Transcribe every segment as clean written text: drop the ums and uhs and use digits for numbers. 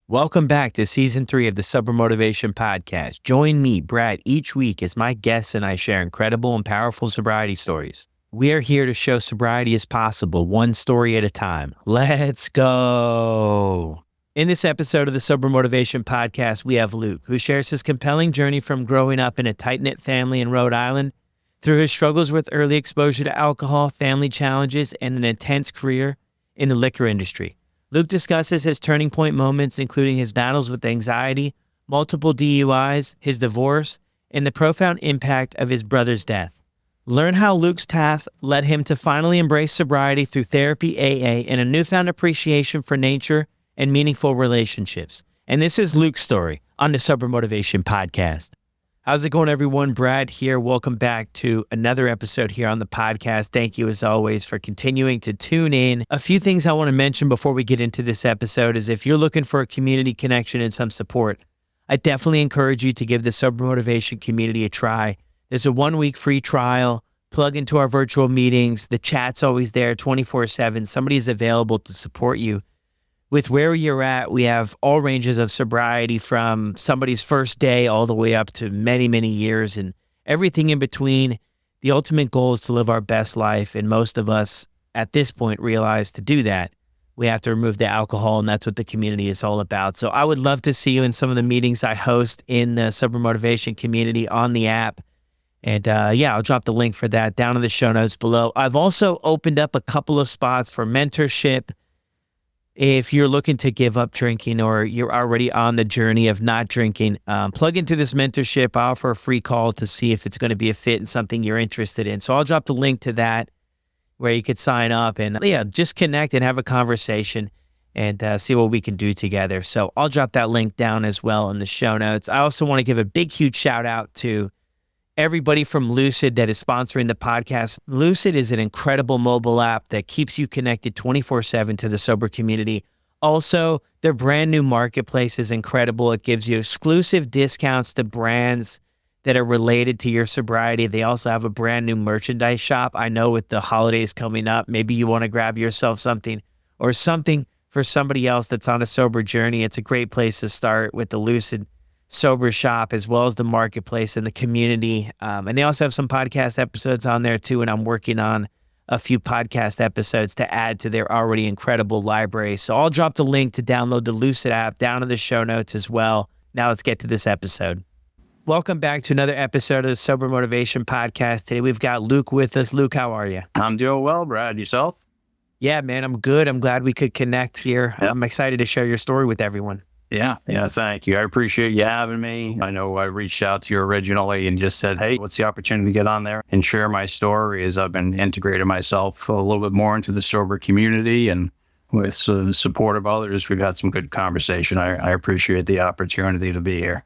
Welcome back to Season 3 of the Sober Motivation Podcast. Join me, Brad, each week as my guests and I share incredible and powerful sobriety stories. We are here to show sobriety is possible, one story at a time. Let's go. In this episode of the Sober Motivation Podcast, we have Luke, who shares his compelling journey from growing up in a tight-knit family in Rhode Island through his struggles with early exposure to alcohol, family challenges, and an intense career in the liquor industry. Luke discusses his turning point moments, including his battles with anxiety, multiple DUIs, his divorce, and the profound impact of his brother's death. Learn how Luke's path led him to finally embrace sobriety through therapy, AA, and a newfound appreciation for nature and meaningful relationships. And this is Luke's story on the Sober Motivation Podcast. How's it going, everyone? Brad here. Welcome back to another episode here on the podcast. Thank you, as always, for continuing to tune in. A few things I want to mention before we get into this episode is if you're looking for a community connection and some support, I definitely encourage you to give the Sober Motivation community a try. There's a 1-week free trial. Plug into our virtual meetings. The chat's always there 24/7. Somebody's available to support you. With where you're at, we have all ranges of sobriety from somebody's first day all the way up to many, many years and everything in between. The ultimate goal is to live our best life. And most of us at this point realize to do that, we have to remove the alcohol, and that's what the community is all about. So I would love to see you in some of the meetings I host in the Sober Motivation community on the app. And I'll drop the link for that down in the show notes below. I've also opened up a couple of spots for mentorship. If you're looking to give up drinking or you're already on the journey of not drinking, plug into this mentorship. I offer a free call to see if it's going to be a fit and something you're interested in. So I'll drop the link to that where you could sign up and just connect and have a conversation and see what we can do together. So I'll drop that link down as well in the show notes. I also want to give a big, huge shout out to everybody from Lucid that is sponsoring the podcast. Lucid is an incredible mobile app that keeps you connected 24/7 to the sober community. Also, their brand new marketplace is incredible. It gives you exclusive discounts to brands that are related to your sobriety. They also have a brand new merchandise shop. I know with the holidays coming up, maybe you want to grab yourself something or something for somebody else that's on a sober journey. It's a great place to start with the Lucid Sober Shop, as well as the marketplace and the community. And they also have some podcast episodes on there too. And I'm working on a few podcast episodes to add to their already incredible library. So I'll drop the link to download the Lucid app down in the show notes as well. Now let's get to this episode. Welcome back to another episode of the Sober Motivation Podcast. Today we've got Luke with us. Luke, how are you? I'm doing well, Brad. Yourself? Yeah, man, I'm good. I'm glad we could connect here. Yep. I'm excited to share your story with everyone. Yeah, thank you. I appreciate you having me. I know I reached out to you originally and just said, hey, what's the opportunity to get on there and share my story as I've been integrating myself a little bit more into the sober community, and with the support of others, we've had some good conversation. I appreciate the opportunity to be here.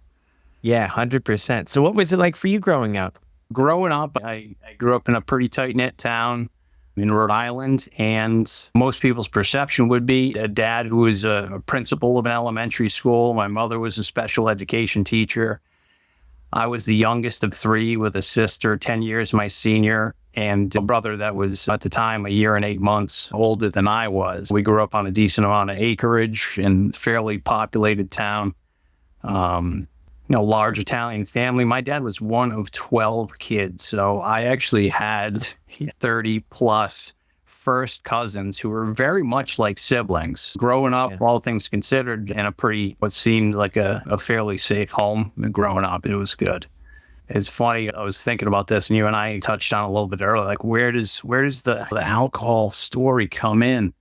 Yeah, 100%. So what was it like for you growing up? Growing up, I grew up in a pretty tight-knit town in Rhode Island, and most people's perception would be a dad who was a principal of an elementary school. My mother was a special education teacher. I was the youngest of 3 with a sister 10 years my senior, and a brother that was at the time a year and 8 months older than I was. We grew up on a decent amount of acreage in a fairly populated town. Large Italian family. My dad was one of 12 kids. So I actually had 30 plus first cousins who were very much like siblings. Growing up, all things considered, in what seemed like a fairly safe home. Growing up, it was good. It's funny, I was thinking about this, and you and I touched on it a little bit earlier, like where does the alcohol story come in?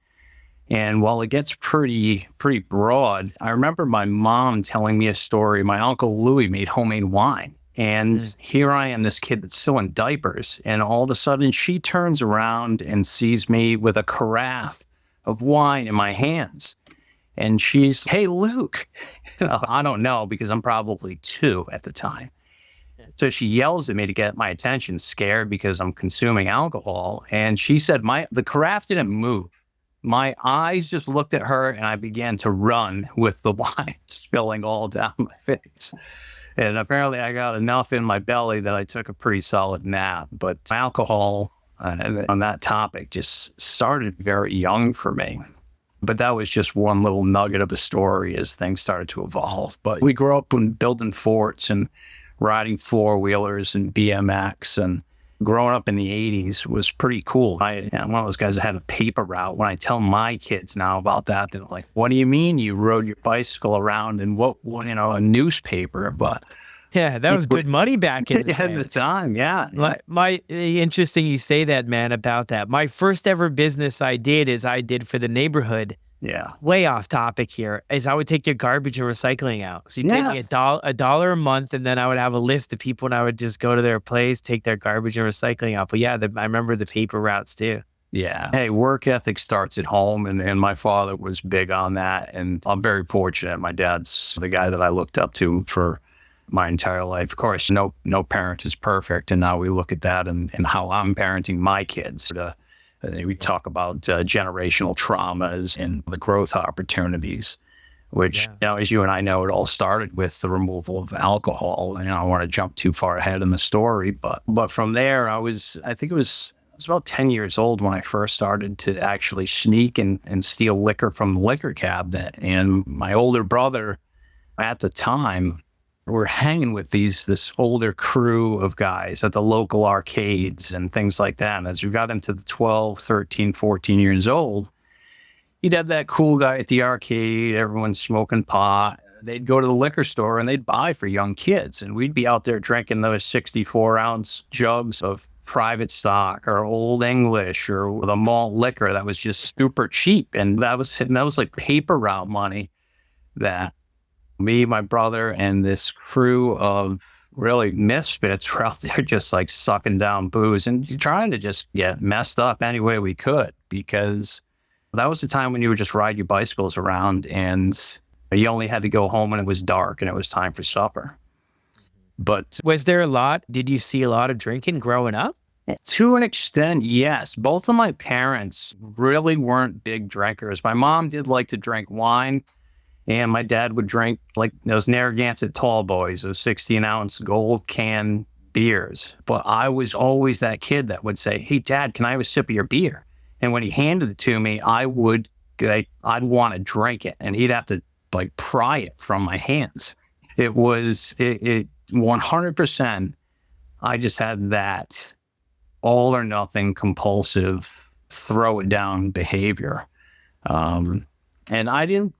And while it gets pretty broad, I remember my mom telling me a story. My Uncle Louis made homemade wine. And here I am, this kid that's still in diapers. And all of a sudden, she turns around and sees me with a carafe of wine in my hands. And she's, hey, Luke. I don't know, because I'm probably 2 at the time. So she yells at me to get my attention, scared because I'm consuming alcohol. And she said, the carafe didn't move. My eyes just looked at her, and I began to run with the wine spilling all down my face. And apparently I got enough in my belly that I took a pretty solid nap. But alcohol on that topic just started very young for me. But that was just one little nugget of the story as things started to evolve. But we grew up in building forts and riding four-wheelers and BMX, and growing up in the 80s was pretty cool. I'm one of those guys that had a paper route. When I tell my kids now about that, they're like, what do you mean you rode your bicycle around in what a newspaper? But yeah, that was good money back in the time. Yeah. Interesting you say that, man, about that. My first ever business I did for the neighborhood. Yeah. Way off topic here, is I would take your garbage and recycling out. So you take me $1 a month, and then I would have a list of people, and I would just go to their place, take their garbage and recycling out. But yeah, I remember the paper routes too. Yeah. Hey, work ethic starts at home, and my father was big on that. And I'm very fortunate. My dad's the guy that I looked up to for my entire life. Of course, no parent is perfect. And now we look at that and how I'm parenting my kids. We talk about generational traumas and the growth opportunities, which, as you and I know, it all started with the removal of alcohol. And I don't want to jump too far ahead in the story, but from there, I think it was about 10 years old when I first started to actually sneak and steal liquor from the liquor cabinet. And my older brother at the time, we're hanging with this older crew of guys at the local arcades and things like that. And as we got into the 12, 13, 14 years old, you'd have that cool guy at the arcade, everyone's smoking pot. They'd go to the liquor store and they'd buy for young kids. And we'd be out there drinking those 64-ounce jugs of private stock or Old English or the malt liquor that was just super cheap. And that was like paper route money that me, my brother, and this crew of really misfits were out there just like sucking down booze and trying to just get messed up any way we could, because that was the time when you would just ride your bicycles around and you only had to go home when it was dark and it was time for supper. But did you see a lot of drinking growing up? To an extent, yes. Both of my parents really weren't big drinkers. My mom did like to drink wine, and my dad would drink like those Narragansett tall boys, those 16-ounce gold can beers. But I was always that kid that would say, hey, Dad, can I have a sip of your beer? And when he handed it to me, I'd want to drink it, and he'd have to like pry it from my hands. It 100%. I just had that all or nothing compulsive, throw it down behavior. And I didn't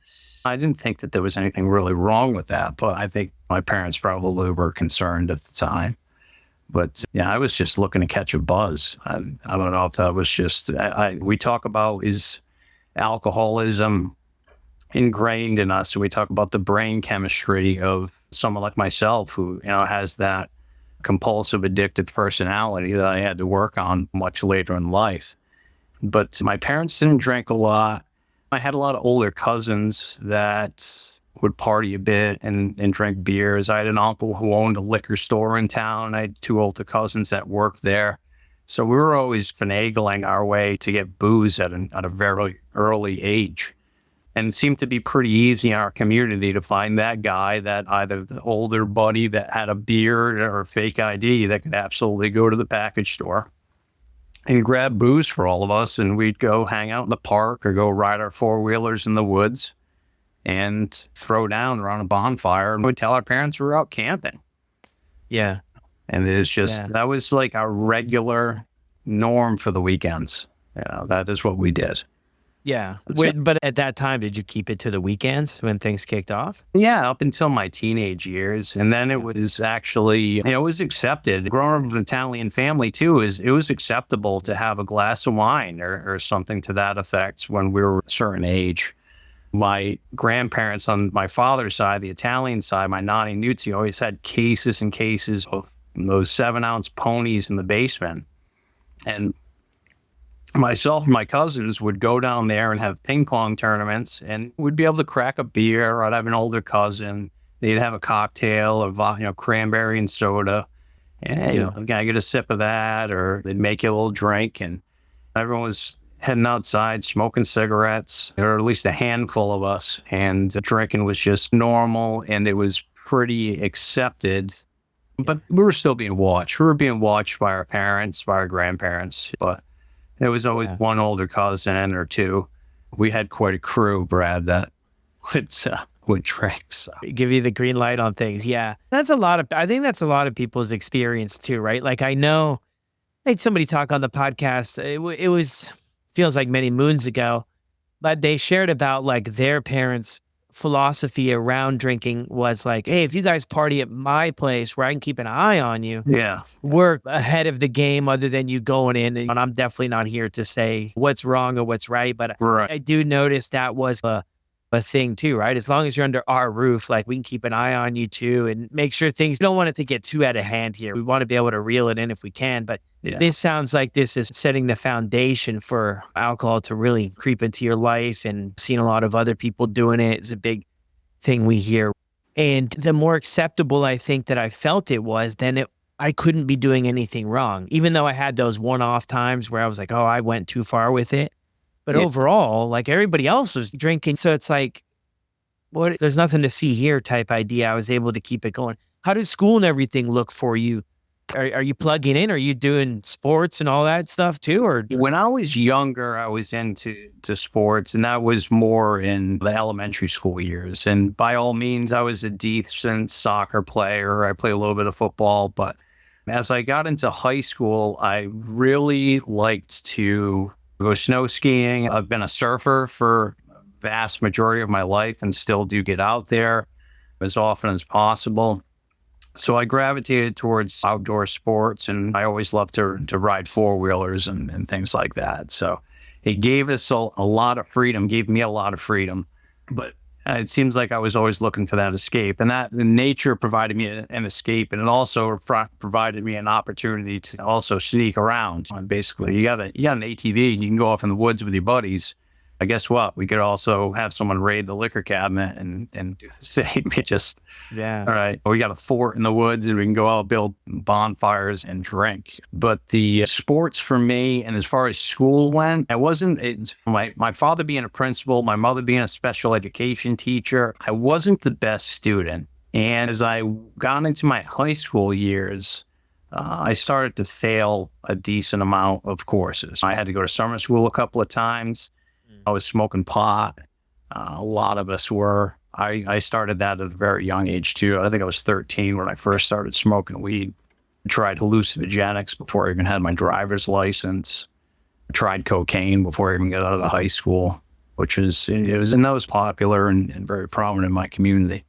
think that there was anything really wrong with that, but I think my parents probably were concerned at the time. But yeah, I was just looking to catch a buzz. I don't know if that was just, we talk about is alcoholism ingrained in us. So we talk about the brain chemistry of someone like myself who, has that compulsive addictive personality that I had to work on much later in life. But my parents didn't drink a lot. I had a lot of older cousins that would party a bit and drink beers. I had an uncle who owned a liquor store in town. I had two older cousins that worked there. So we were always finagling our way to get booze at a very early age. And it seemed to be pretty easy in our community to find that guy, that either the older buddy that had a beard or a fake ID that could absolutely go to the package store and grab booze for all of us. And we'd go hang out in the park or go ride our four-wheelers in the woods and throw down around a bonfire. And we'd tell our parents we were out camping. Yeah. And it's just, that was like our regular norm for the weekends. That is what we did. Yeah. But at that time, did you keep it to the weekends when things kicked off? Yeah, up until my teenage years. And then it was actually, it was accepted. Growing up in an Italian family too, it was acceptable to have a glass of wine or something to that effect when we were a certain age. My grandparents on my father's side, the Italian side, my Nani Nuzzi, always had cases and cases of those 7-ounce ponies in the basement. And myself and my cousins would go down there and have ping pong tournaments, and we'd be able to crack a beer. I'd have an older cousin. They'd have a cocktail of cranberry and soda. And I get a sip of that, or they'd make you a little drink, and everyone was heading outside smoking cigarettes, or at least a handful of us. And drinking was just normal, and it was pretty accepted. But we were still being watched. We were being watched by our parents, by our grandparents, but there was always one older cousin or two we had quite a crew, Brad, that would drink. So. Give you the green light on things. Yeah. I think that's a lot of people's experience too, right? Like I know I had somebody talk on the podcast. It was, feels like many moons ago, but they shared about like their parents' philosophy around drinking was like, hey, if you guys party at my place where I can keep an eye on you, we're ahead of the game other than you going in. And I'm definitely not here to say what's wrong or what's right, but I do notice that was a thing too, right? As long as you're under our roof, like we can keep an eye on you too and make sure things, don't want it to get too out of hand here. We want to be able to reel it in if we can, but this sounds like this is setting the foundation for alcohol to really creep into your life, and seeing a lot of other people doing it is a big thing we hear. And the more acceptable I think that I felt it was, then I couldn't be doing anything wrong, even though I had those one-off times where I was like, oh, I went too far with it. But overall, like everybody else was drinking. So it's like, there's nothing to see here type idea. I was able to keep it going. How does school and everything look for you? Are you plugging in? Are you doing sports and all that stuff too? Or when I was younger, I was into sports, and that was more in the elementary school years. And by all means, I was a decent soccer player. I played a little bit of football. But as I got into high school, I really liked to go snow skiing. I've been a surfer for the vast majority of my life and still do get out there as often as possible. So I gravitated towards outdoor sports, and I always loved to ride four-wheelers and things like that. So it gave us a lot of freedom, gave me a lot of freedom. But it seems like I was always looking for that escape, and that the nature provided me an escape, and it also provided me an opportunity to also sneak around. And basically, you got an ATV, you can go off in the woods with your buddies. Guess what? We could also have someone raid the liquor cabinet and do the same. All right. We got a fort in the woods, and we can go out, build bonfires and drink. But the sports for me, and as far as school went, my father being a principal, my mother being a special education teacher, I wasn't the best student. And as I got into my high school years, I started to fail a decent amount of courses. I had to go to summer school a couple of times. I was smoking pot. A lot of us were. I started that at a very young age too. I think I was 13 when I first started smoking weed. I tried hallucinogenics before I even had my driver's license. I tried cocaine before I even got out of high school, that was popular and very prominent in my community.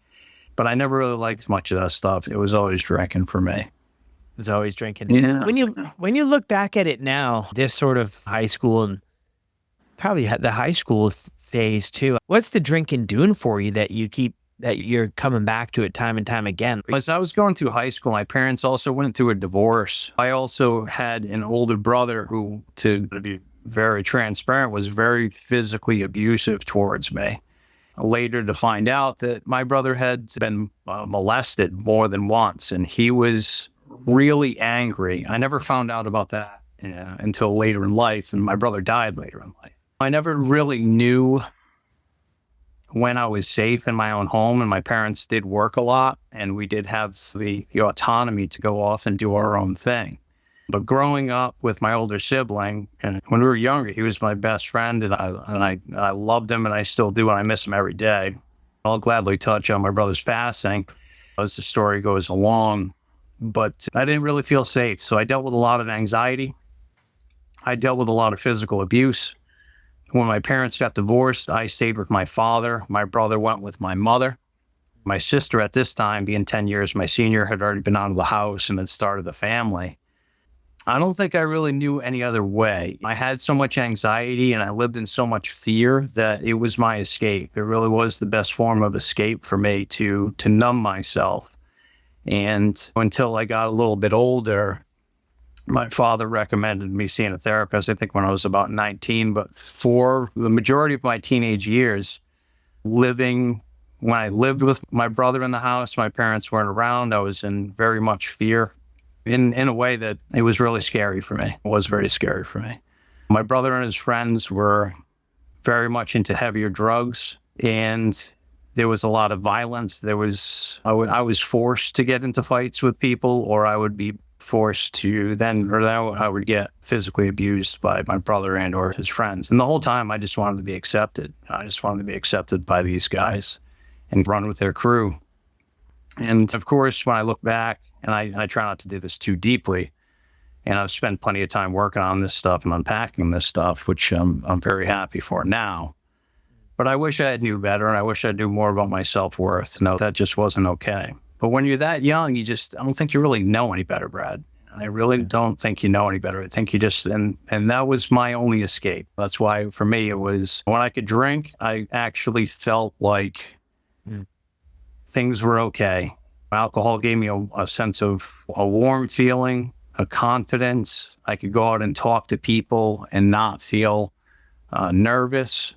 But I never really liked much of that stuff. It was always drinking for me. It was always drinking. Yeah. When you look back at it now, this sort of high school and probably the high school phase too. What's the drinking doing for you that you're coming back to it time and time again? As I was going through high school, my parents also went through a divorce. I also had an older brother who, to be very transparent, was very physically abusive towards me. Later to find out that my brother had been molested more than once, and he was really angry. I never found out about that until later in life, and my brother died later in life. I never really knew when I was safe in my own home, and my parents did work a lot, and we did have the autonomy to go off and do our own thing. But growing up with my older sibling, and when we were younger, he was my best friend, and I loved him, and I still do, and I miss him every day. I'll gladly touch on my brother's passing as the story goes along, but I didn't really feel safe, so I dealt with a lot of anxiety. I dealt with a lot of physical abuse. When my parents got divorced, I stayed with my father. My brother went with my mother. My sister at this time, being 10 years my senior, had already been out of the house and had started the family. I don't think I really knew any other way. I had so much anxiety and I lived in so much fear that it was my escape. It really was the best form of escape for me to numb myself. And until I got a little bit older, my father recommended me seeing a therapist, I think when I was about 19. But for the majority of my teenage years, when I lived with my brother in the house, my parents weren't around, I was in very much fear in a way that it was really scary for me. It was very scary for me. My brother and his friends were very much into heavier drugs, and there was a lot of violence. I was forced to get into fights with people, or I would be forced to then I would get physically abused by my brother and or his friends. And the whole time I just wanted to be accepted. I just wanted to be accepted by these guys and run with their crew. And of course, when I look back, and I try not to do this too deeply, and I've spent plenty of time working on this stuff and unpacking this stuff, which I'm very happy for now. But I wish I had knew better, and I wish I knew more about my self-worth. No, that just wasn't okay. But when you're that young, I don't think you really know any better, Brad. I really don't think you know any better. I think you just, and that was my only escape. That's why for me, it was when I could drink, I actually felt like things were okay. Alcohol gave me a sense of a warm feeling, a confidence. I could go out and talk to people and not feel nervous.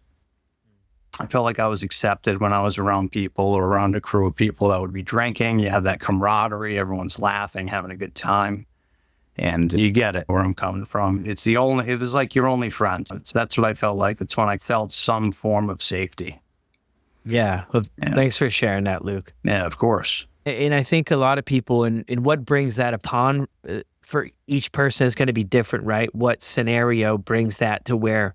I felt like I was accepted when I was around people or around a crew of people that would be drinking. You have that camaraderie. Everyone's laughing, having a good time. And you get it where I'm coming from. It was like your only friend. That's what I felt like. That's when I felt some form of safety. Yeah. Well, thanks for sharing that, Luke. Yeah, of course. And I think a lot of people, and what brings that upon for each person is going to be different, right? What scenario brings that to where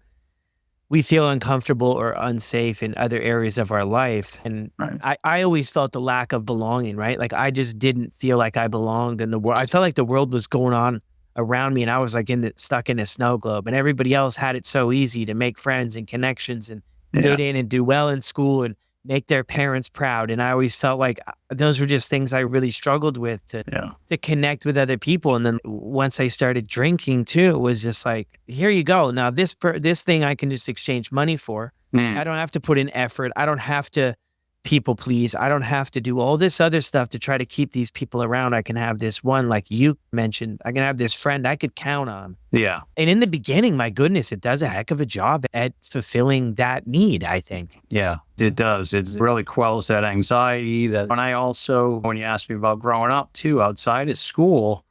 we feel uncomfortable or unsafe in other areas of our life. And right. I always felt the lack of belonging, right? Like I just didn't feel like I belonged in the world. I felt like the world was going on around me and I was like stuck in a snow globe, and everybody else had it so easy to make friends and connections and fit in and do well in school and make their parents proud. And I always felt like those were just things I really struggled with to connect with other people. And then once I started drinking too, it was just like, here you go. Now this thing I can just exchange money for. I don't have to put in effort. I don't have to people please. I don't have to do all this other stuff to try to keep these people around. I can have this one, like you mentioned, I can have this friend I could count on. Yeah. And in the beginning, my goodness, it does a heck of a job at fulfilling that need, I think. Yeah, it does. It really quells that anxiety. When you asked me about growing up too, outside of school,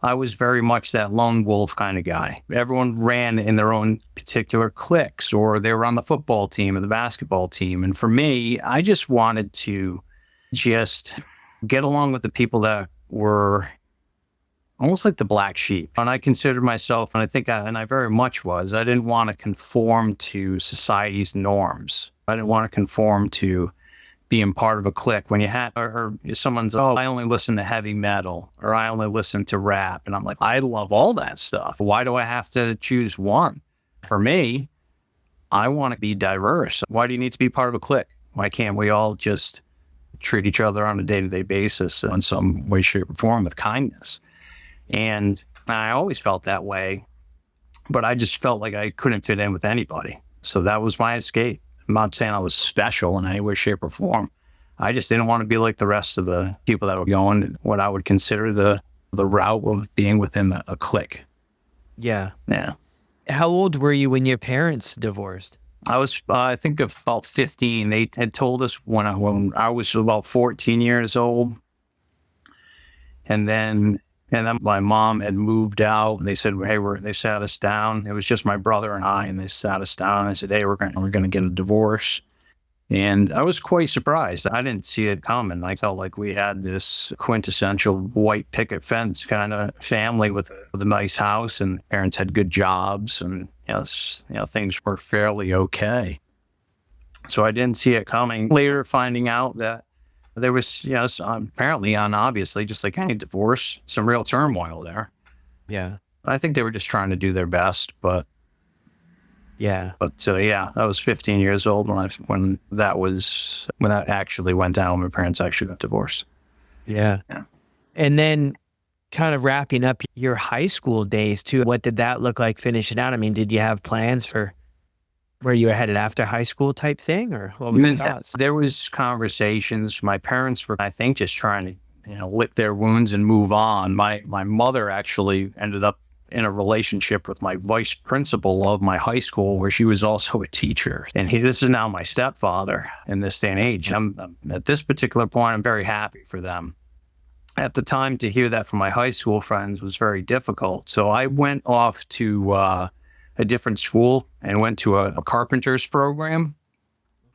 I was very much that lone wolf kind of guy. Everyone ran in their own particular cliques, or they were on the football team or the basketball team. And for me, I just wanted to just get along with the people that were almost like the black sheep. And I considered myself, and I think I very much was, I didn't want to conform to society's norms. I didn't want to conform to being part of a clique. When you had, or someone's, I only listen to heavy metal, or I only listen to rap. And I'm like, I love all that stuff. Why do I have to choose one? For me, I want to be diverse. Why do you need to be part of a clique? Why can't we all just treat each other on a day-to-day basis in some way, shape, or form with kindness? And I always felt that way, but I just felt like I couldn't fit in with anybody. So that was my escape. I'm not saying I was special in any way, shape, or form. I just didn't want to be like the rest of the people that were going what I would consider the route of being within a clique. Yeah. Yeah. How old were you when your parents divorced? I was, I think, about 15. They had told us when I was about 14 years old. And then my mom had moved out. They said, hey, they sat us down. It was just my brother and I, and they sat us down. And they said, hey, we're going to get a divorce. And I was quite surprised. I didn't see it coming. I felt like we had this quintessential white picket fence kind of family with a nice house, and parents had good jobs, and things were fairly okay. So I didn't see it coming. Later, finding out that there was, apparently and obviously, just like any divorce, some real turmoil there. Yeah. I think they were just trying to do their best, but yeah. But I was 15 years old when that actually went down. My parents actually got divorced. Yeah. Yeah. And then kind of wrapping up your high school days too, what did that look like finishing out? I mean, did you have plans for where you were headed after high school type thing, or what were your thoughts? There was conversations. My parents were, I think, just trying to, lick their wounds and move on. My mother actually ended up in a relationship with my vice principal of my high school, where she was also a teacher. And this is now my stepfather in this day and age. I'm at this particular point, I'm very happy for them. At the time, to hear that from my high school friends was very difficult. So I went off to a different school and went to a carpenter's program.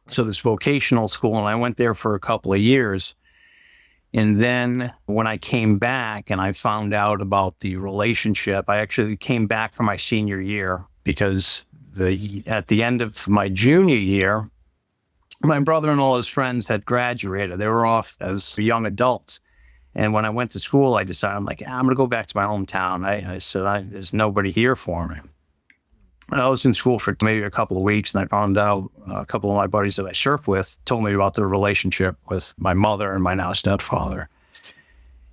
So this vocational school, and I went there for a couple of years. And then when I came back and I found out about the relationship, I actually came back for my senior year because at the end of my junior year, my brother and all his friends had graduated. They were off as young adults. And when I went to school, I decided, I'm like, I'm going to go back to my hometown. I said, there's nobody here for me. I was in school for maybe a couple of weeks, and I found out a couple of my buddies that I surfed with told me about their relationship with my mother and my now stepfather.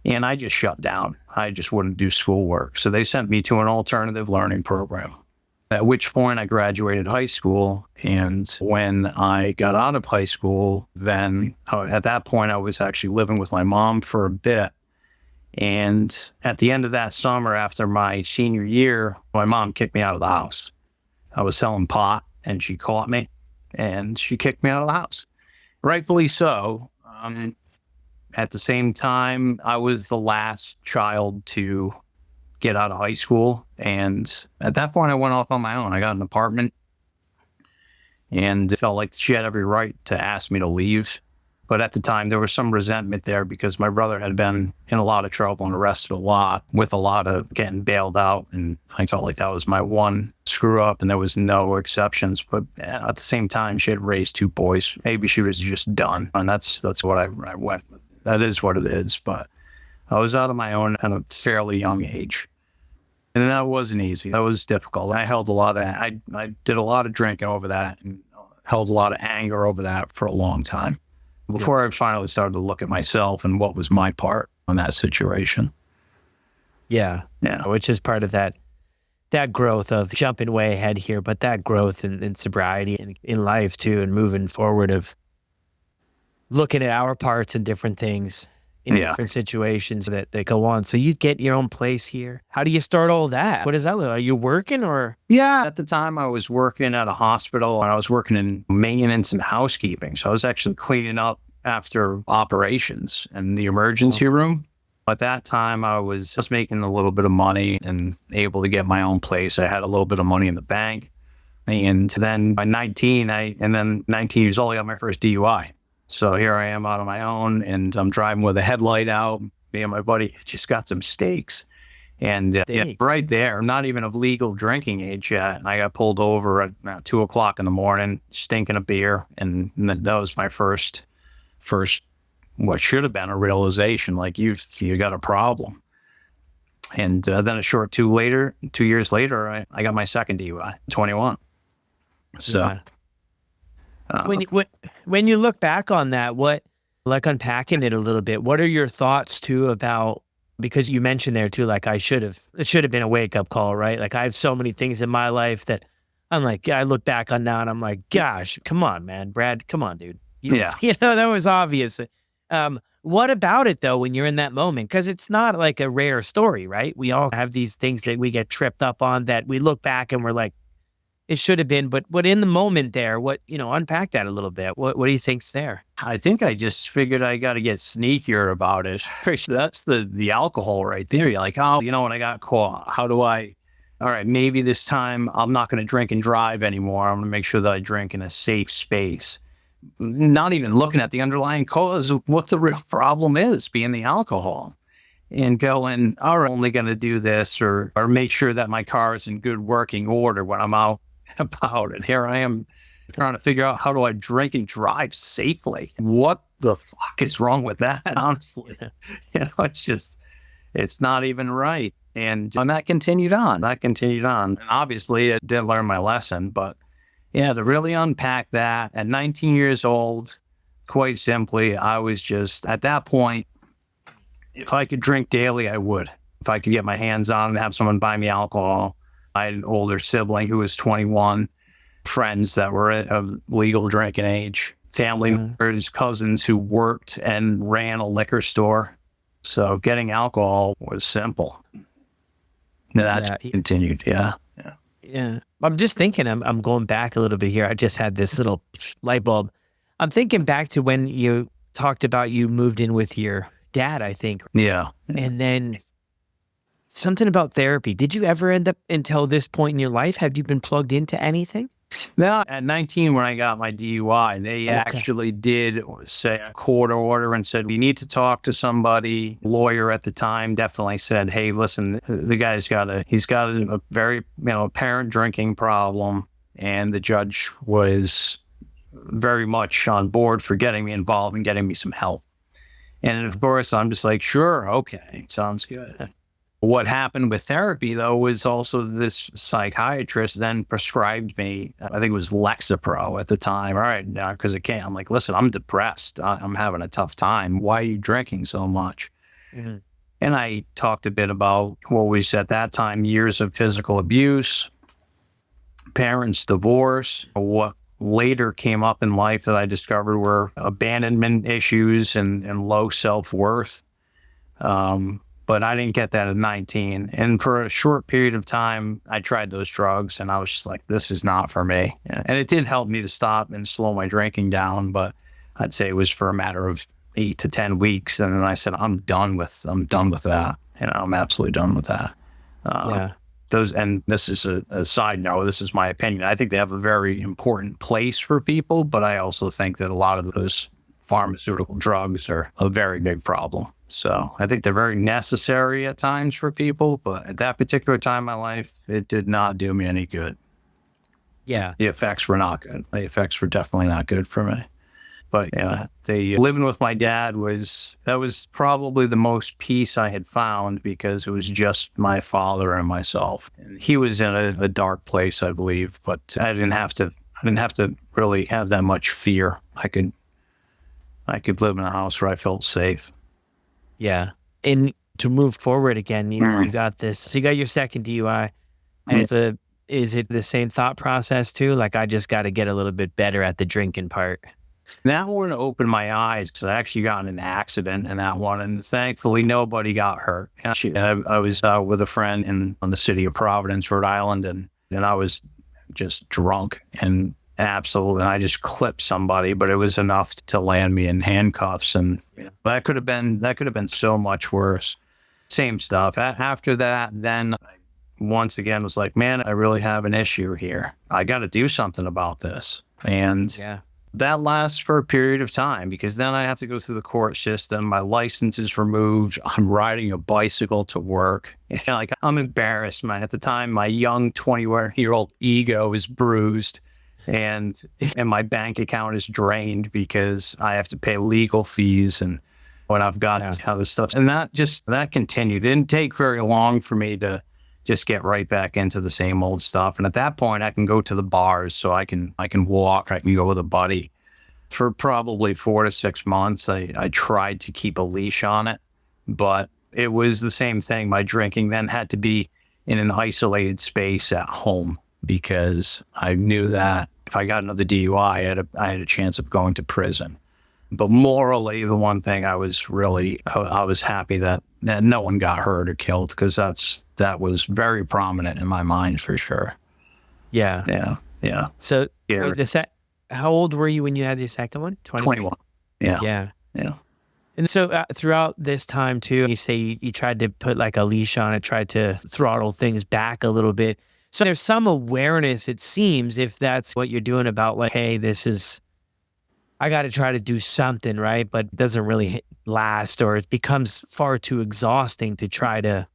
And I just shut down. I just wouldn't do schoolwork. So they sent me to an alternative learning program, at which point I graduated high school. And when I got out of high school, then at that point, I was actually living with my mom for a bit. And at the end of that summer, after my senior year, my mom kicked me out of the house. I was selling pot, and she caught me, and she kicked me out of the house. Rightfully so. At the same time, I was the last child to get out of high school. And at that point, I went off on my own. I got an apartment, and it felt like she had every right to ask me to leave. But at the time, there was some resentment there because my brother had been in a lot of trouble and arrested a lot with a lot of getting bailed out. And I felt like that was my one screw up, and there was no exceptions. But at the same time, she had raised 2 boys. Maybe she was just done. And that's what I went with. That is what it is. But I was out on my own at a fairly young age. And that wasn't easy. That was difficult. I did a lot of drinking over that and held a lot of anger over that for a long time, before I finally started to look at myself and what was my part in that situation. Yeah. Which is part of that growth of jumping way ahead here, but that growth in sobriety and in life too, and moving forward of looking at our parts in different things in different situations that go on. So you get your own place here. How do you start all that? What does that look like? Are you working or? Yeah. At the time I was working at a hospital, and I was working in maintenance and housekeeping. So I was actually cleaning up after operations in the emergency room. At that time, I was just making a little bit of money and able to get my own place. I had a little bit of money in the bank. And then by 19 years old, I got my first DUI. So here I am out on my own, and I'm driving with a headlight out. Me and my buddy just got some steaks. And right there, I'm not even of legal drinking age yet. And I got pulled over at 2 o'clock in the morning, stinking a beer. And that was my first, what should have been a realization, like you got a problem. And then a short 2 years later, I got my second DUI, 21. So. When you look back on that, like unpacking it a little bit, what are your thoughts too about, because you mentioned there too, like it should have been a wake up call, right? Like I have so many things in my life that I'm like, I look back on now and I'm like, gosh, come on, man, Brad, come on, dude. That was obvious. What about it though, when you're in that moment? Because it's not like a rare story, right? We all have these things that we get tripped up on that we look back and we're like, it should have been, but in the moment there, unpack that a little bit. What do you think's there? I think I just figured I got to get sneakier about it. That's the alcohol right there. You're like, when I got caught, all right, maybe this time I'm not going to drink and drive anymore. I'm going to make sure that I drink in a safe space. Not even looking at the underlying cause of what the real problem is, being the alcohol. And going, all right, I'm only going to do this or make sure that my car is in good working order when I'm out about it. Here I am trying to figure out, how do I drink and drive safely? What the fuck is wrong with that? Honestly, it's not even right. And that continued on. And obviously I didn't learn my lesson, but to really unpack that at 19 years old, quite simply, I was just at that point, if I could drink daily, I would. If I could get my hands on and have someone buy me alcohol. I had an older sibling who was 21, friends that were of legal drinking age, family members, cousins who worked and ran a liquor store. So getting alcohol was simple. That's continued. Yeah. I'm just thinking, I'm going back a little bit here. I just had this little light bulb. I'm thinking back to when you talked about you moved in with your dad, I think. Yeah. And then something about therapy. Did you ever end up, until this point in your life, have you been plugged into anything? Now, at 19, when I got my DUI, they actually did say a court order and said, we need to talk to somebody. Lawyer at the time definitely said, hey, listen, the guy's he's got a very, apparent drinking problem. And the judge was very much on board for getting me involved and getting me some help. And of course, I'm just like, sure, okay, sounds good. What happened with therapy, though, was also this psychiatrist then prescribed me, I think it was Lexapro at the time. All right, now, because it came, I'm like, listen, I'm depressed. I'm having a tough time. Why are you drinking so much? Mm-hmm. And I talked a bit about what was at that time years of physical abuse, parents' divorce, what later came up in life that I discovered were abandonment issues and low self-worth. But I didn't get that at 19. And for a short period of time, I tried those drugs and I was just like, this is not for me. And it did help me to stop and slow my drinking down, but I'd say it was for a matter of 8 to 10 weeks. And then I said, I'm done with that. And I'm absolutely done with that. And this is a side note, this is my opinion. I think they have a very important place for people, but I also think that a lot of those pharmaceutical drugs are a very big problem. So I think they're very necessary at times for people, but at that particular time in my life, it did not do me any good. Yeah. The effects were not good. The effects were definitely not good for me. But living with my dad was probably the most peace I had found because it was just my father and myself. And he was in a dark place, I believe, but I didn't have to really have that much fear. I could live in a house where I felt safe. Yeah. And to move forward again, you got this. So you got your second DUI. And is it the same thought process too? Like, I just got to get a little bit better at the drinking part. That one opened my eyes because I actually got in an accident in that one. And thankfully, nobody got hurt. I was with a friend in the city of Providence, Rhode Island. And I was just drunk and absolutely. And I just clipped somebody, but it was enough to land me in handcuffs. And that could have been so much worse. Same stuff. After that, then I once again was like, man, I really have an issue here. I got to do something about this. And that lasts for a period of time because then I have to go through the court system. My license is removed. I'm riding a bicycle to work. I'm embarrassed. At the time, my young 21-year-old ego is bruised. And my bank account is drained because I have to pay legal fees and when I've got other stuff. And that continued. It didn't take very long for me to just get right back into the same old stuff. And at that point, I can go to the bars, so I can walk. I can go with a buddy. For probably 4 to 6 months, I tried to keep a leash on it, but it was the same thing. My drinking then had to be in an isolated space at home, because I knew that if I got another DUI, I had a chance of going to prison. But morally, the one thing I was happy that no one got hurt or killed, because that was very prominent in my mind for sure. Yeah. So how old were you when you had your second one? 21. Yeah. And so throughout this time too, you say you tried to put like a leash on it, tried to throttle things back a little bit. So there's some awareness, it seems, if that's what you're doing about like, hey, I got to try to do something, right? But it doesn't really last, or it becomes far too exhausting to try to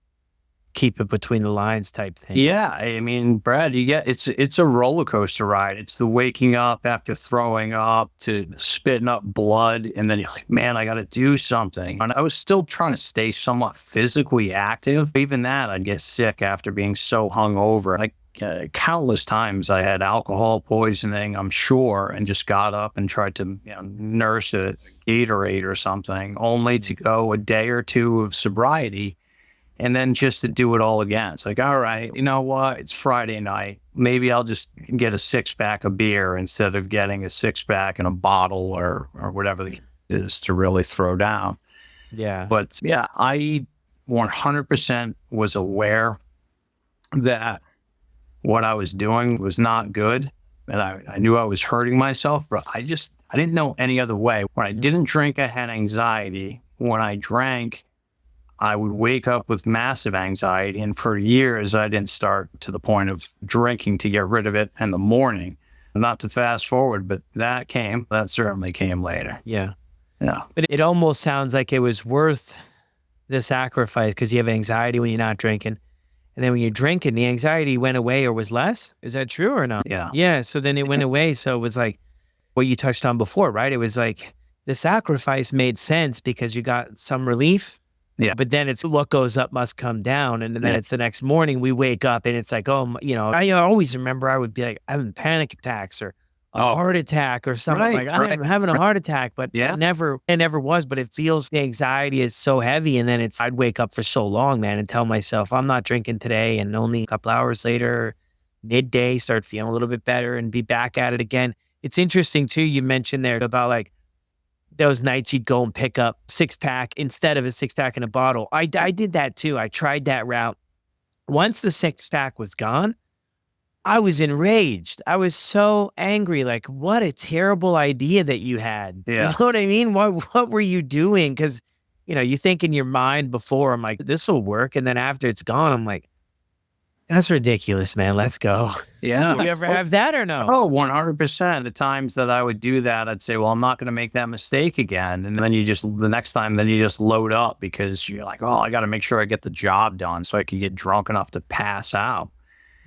keep it between the lines type thing. Yeah. I mean, Brad, it's a roller coaster ride. It's the waking up after throwing up to spitting up blood. And then you're like, man, I got to do something. And I was still trying to stay somewhat physically active. Even that, I'd get sick after being so hungover. Like countless times I had alcohol poisoning, I'm sure, and just got up and tried to nurse a Gatorade or something, only to go a day or two of sobriety and then just to do it all again. It's like, all right, you know what? It's Friday night. Maybe I'll just get a 6-pack of beer instead of getting a 6-pack in a bottle or whatever it is to really throw down. Yeah. But yeah, I 100% was aware that what I was doing was not good. And I knew I was hurting myself, but I didn't know any other way. When I didn't drink, I had anxiety. When I drank, I would wake up with massive anxiety. And for years, I didn't start to the point of drinking to get rid of it in the morning. Not to fast forward, but that certainly came later. Yeah. Yeah. But it almost sounds like it was worth the sacrifice because you have anxiety when you're not drinking. And then when you're drinking, the anxiety went away or was less. Is that true or not? Yeah. Yeah. So then it went away. So it was like what you touched on before, right? It was like the sacrifice made sense because you got some relief. Yeah. But then it's what goes up must come down. And then it's the next morning we wake up and it's like, oh, I always remember I would be like having panic attacks or a heart attack or something. Right, I'm having a heart attack, but it never was. But it feels the anxiety is so heavy. And then I'd wake up for so long, man, and tell myself I'm not drinking today. And only a couple hours later, midday, start feeling a little bit better and be back at it again. It's interesting too. You mentioned there about like those nights you'd go and pick up 6-pack instead of a 6-pack in a bottle. I did that too. I tried that route. Once the 6-pack was gone, I was enraged. I was so angry. Like, what a terrible idea that you had. Yeah. You know what I mean? What were you doing? Because, you think in your mind before, I'm like, this will work. And then after it's gone, I'm like, that's ridiculous, man. Let's go. Yeah. You ever have that or no? Oh, 100%. The times that I would do that, I'd say, well, I'm not going to make that mistake again. And then the next time, then you just load up because you're like, oh, I got to make sure I get the job done so I can get drunk enough to pass out.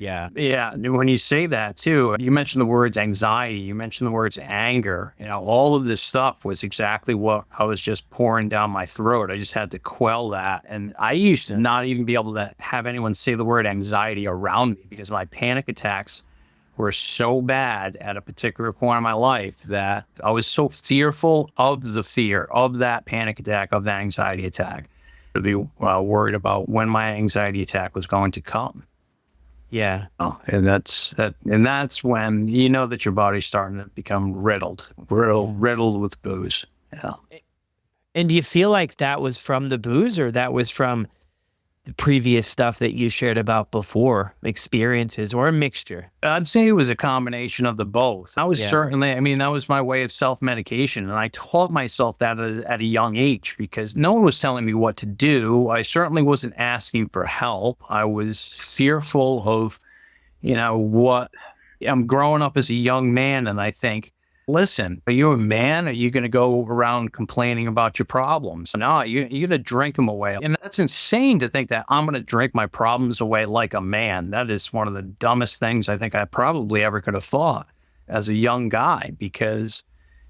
Yeah. Yeah. When you say that too, you mentioned the words anxiety, you mentioned the words anger, all of this stuff was exactly what I was just pouring down my throat. I just had to quell that. And I used to not even be able to have anyone say the word anxiety around me because my panic attacks were so bad at a particular point in my life that I was so fearful of the fear of that panic attack, of that anxiety attack, to be worried about when my anxiety attack was going to come. Yeah. Oh, and that's when that your body's starting to become riddled with booze. Yeah. And do you feel like that was from the booze or that was from the previous stuff that you shared about before, experiences or a mixture? I'd say it was a combination of the both. I was certainly, that was my way of self-medication. And I taught myself that at a young age because no one was telling me what to do. I certainly wasn't asking for help. I was fearful of, what I'm growing up as a young man. And I think, listen, are you a man? Are you going to go around complaining about your problems? No, you're going to drink them away. And that's insane to think that I'm going to drink my problems away like a man. That is one of the dumbest things I think I probably ever could have thought as a young guy, because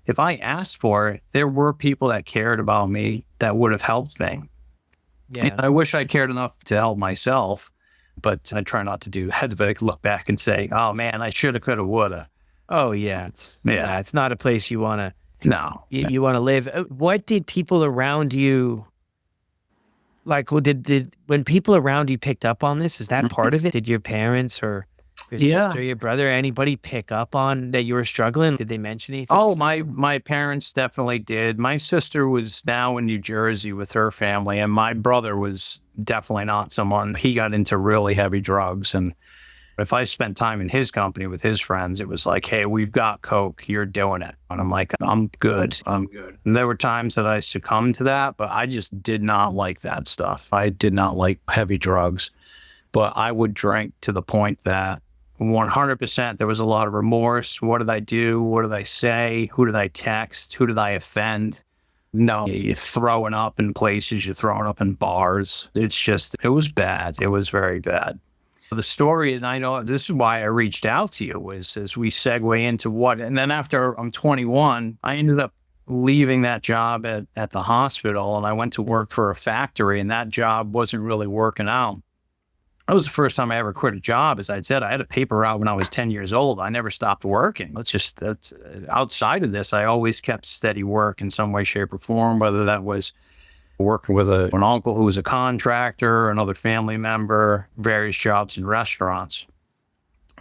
if I asked for it, there were people that cared about me that would have helped me. Yeah. And I wish I cared enough to help myself, but I try not to do that. To look back and say, oh man, I shoulda, coulda, woulda. Oh yeah, it's not a place you want to. No, you want to live. What did people around you like? Did when people around you picked up on this? Is that part of it? Did your parents or your sister, your brother, anybody pick up on that you were struggling? Did they mention anything? Oh, my parents definitely did. My sister was now in New Jersey with her family, and my brother was definitely not someone. He got into really heavy drugs, and if I spent time in his company with his friends, it was like, hey, we've got Coke, you're doing it. And I'm like, I'm good. And there were times that I succumbed to that, but I just did not like that stuff. I did not like heavy drugs, but I would drink to the point that 100% there was a lot of remorse. What did I do? What did I say? Who did I text? Who did I offend? No, you're throwing up in places, you're throwing up in bars. It was bad. It was very bad. The story, and I know this is why I reached out to you, was as we segue into and then after I'm 21, I ended up leaving that job at the hospital, and I went to work for a factory, and that job wasn't really working out. That was the first time I ever quit a job. As I said, I had a paper route when I was 10 years old. I never stopped working. That's outside of this, I always kept steady work in some way, shape, or form, whether that was working with an uncle who was a contractor, another family member, various jobs in restaurants.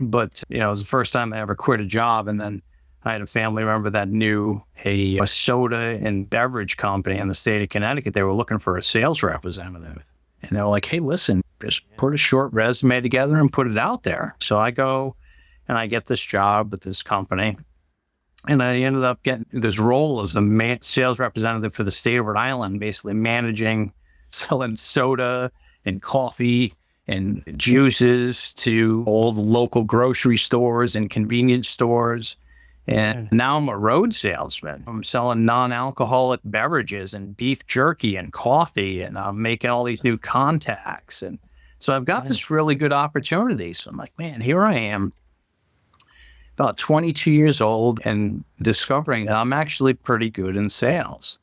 But, it was the first time I ever quit a job. And then I had a family member that knew a soda and beverage company in the state of Connecticut. They were looking for a sales representative. And they were like, hey, listen, just put a short resume together and put it out there. So I go and I get this job with this company. And I ended up getting this role as a sales representative for the state of Rhode Island, basically selling soda and coffee and juices to all the local grocery stores and convenience stores. And now I'm a road salesman. I'm selling non-alcoholic beverages and beef jerky and coffee, and I'm making all these new contacts. And so I've got this really good opportunity. So I'm like, man, here I am, about 22 years old, and discovering that I'm actually pretty good in sales.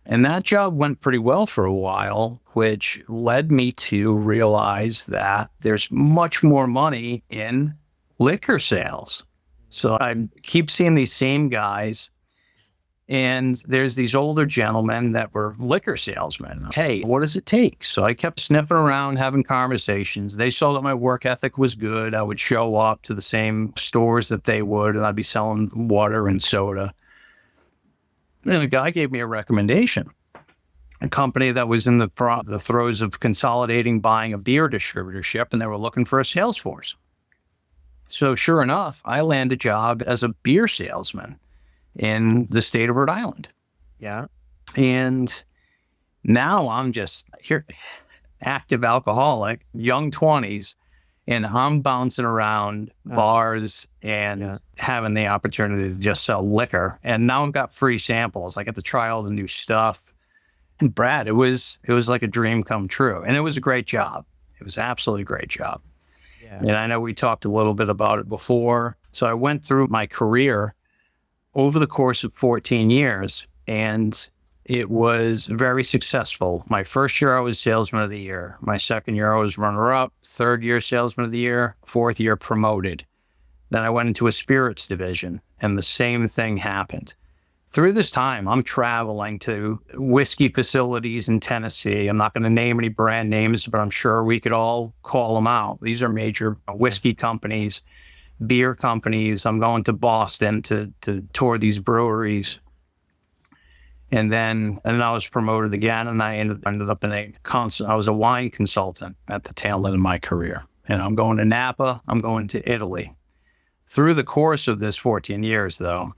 And that job went pretty well for a while, which led me to realize that there's much more money in liquor sales. So I keep seeing these same guys, and there's these older gentlemen that were liquor salesmen. Hey, what does it take? So I kept sniffing around, having conversations. They saw that my work ethic was good. I would show up to the same stores that they would, and I'd be selling water and soda. And a guy gave me a recommendation. A company that was in the throes of consolidating, buying a beer distributorship, and they were looking for a sales force. So sure enough, I landed a job as a beer salesman in the state of Rhode Island. Yeah. And now I'm just here, active alcoholic, young 20s, and I'm bouncing around bars and having the opportunity to just sell liquor. And now I've got free samples. I get to try all the new stuff. And Brad, it was like a dream come true. And it was a great job. It was absolutely a great job. And I know we talked a little bit about it before. So I went through my career over the course of 14 years, and it was very successful. My first year, I was Salesman of the Year. My second year, I was runner-up. Third year, Salesman of the Year. Fourth year, promoted. Then I went into a spirits division, and the same thing happened. Through this time, I'm traveling to whiskey facilities in Tennessee. I'm not going to name any brand names, but I'm sure we could all call them out. These are major whiskey companies, beer companies. I'm going to Boston to tour these breweries. And then I was promoted again, and I ended up I was a wine consultant at the tail end of my career. And I'm going to Napa. I'm going to Italy. Through the course of this 14 years, though,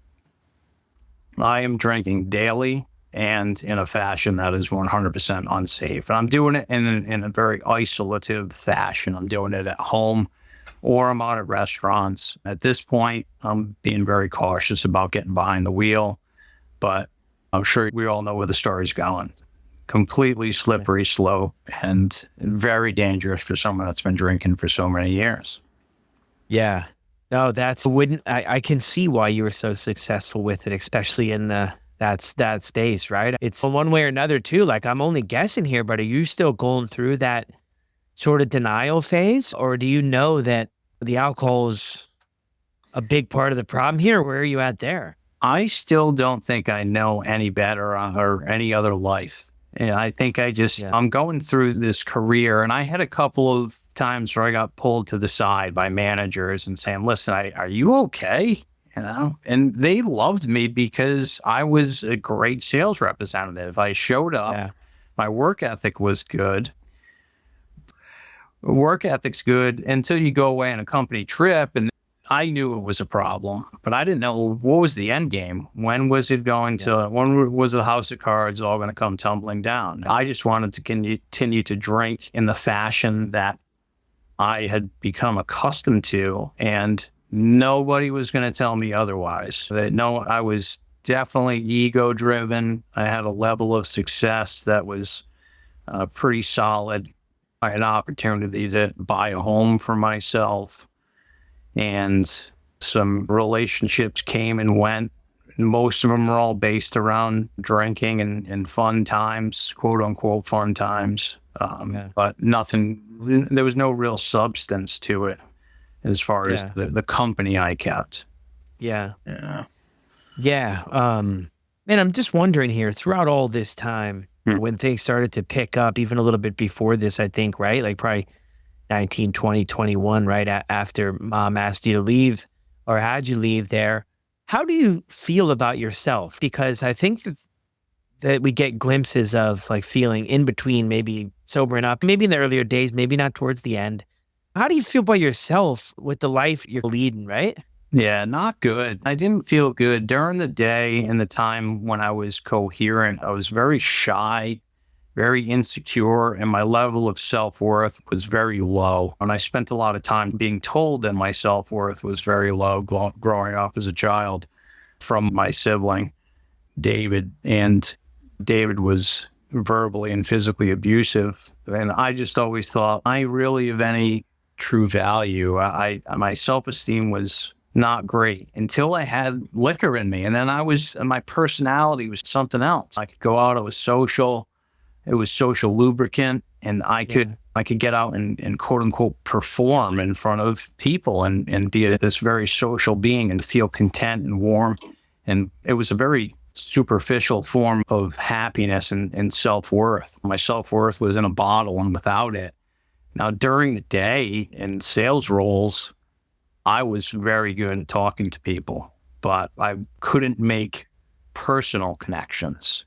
I am drinking daily and in a fashion that is 100% unsafe. And I'm doing it in a very isolative fashion. I'm doing it at home, or I'm out at restaurants. At this point, I'm being very cautious about getting behind the wheel, but I'm sure we all know where the story's going. Completely slippery slope and very dangerous for someone that's been drinking for so many years. Yeah. No, I can see why you were so successful with it, especially in that space, right? It's one way or another too. Like, I'm only guessing here, but are you still going through that sort of denial phase, or do you know that the alcohol is a big part of the problem here? Where are you at there? I still don't think I know any better or any other life. And I think I'm going through this career, and I had a couple of times where I got pulled to the side by managers and saying, listen, are you okay? You know, and they loved me because I was a great sales representative. I showed up. Yeah. My work ethic was good. Work ethic's good until you go away on a company trip, and I knew it was a problem, but I didn't know what was the end game. When was it going to, when was the house of cards all going to come tumbling down? I just wanted to continue to drink in the fashion that I had become accustomed to, and nobody was going to tell me otherwise. I was definitely ego driven. I had a level of success that was pretty solid. I had an opportunity to buy a home for myself. And some relationships came and went. Most of them were all based around drinking and fun times, quote unquote fun times. But there was no real substance to it as far as the company I kept. Yeah. And I'm just wondering here, throughout all this time, when things started to pick up, even a little bit before this, I think, right? Like probably 19, 20, 21, right after mom asked you to leave or had you leave there. How do you feel about yourself? Because I think that we get glimpses of like feeling in between, maybe sobering up, maybe in the earlier days, maybe not towards the end. How do you feel about yourself with the life you're leading, right? Yeah, not good. I didn't feel good during the day and the time when I was coherent. I was very shy very insecure, and my level of self-worth was very low. And I spent a lot of time being told that my self-worth was very low growing up as a child from my sibling, David. And David was verbally and physically abusive. And I just always thought, I really have any true value. My self-esteem was not great until I had liquor in me. And then my personality was something else. I could go out, I was social. It was social lubricant, and I could get out and quote unquote perform in front of people and be this very social being and feel content and warm. And it was a very superficial form of happiness and self-worth. My self-worth was in a bottle and without it. Now, during the day in sales roles, I was very good at talking to people, but I couldn't make personal connections.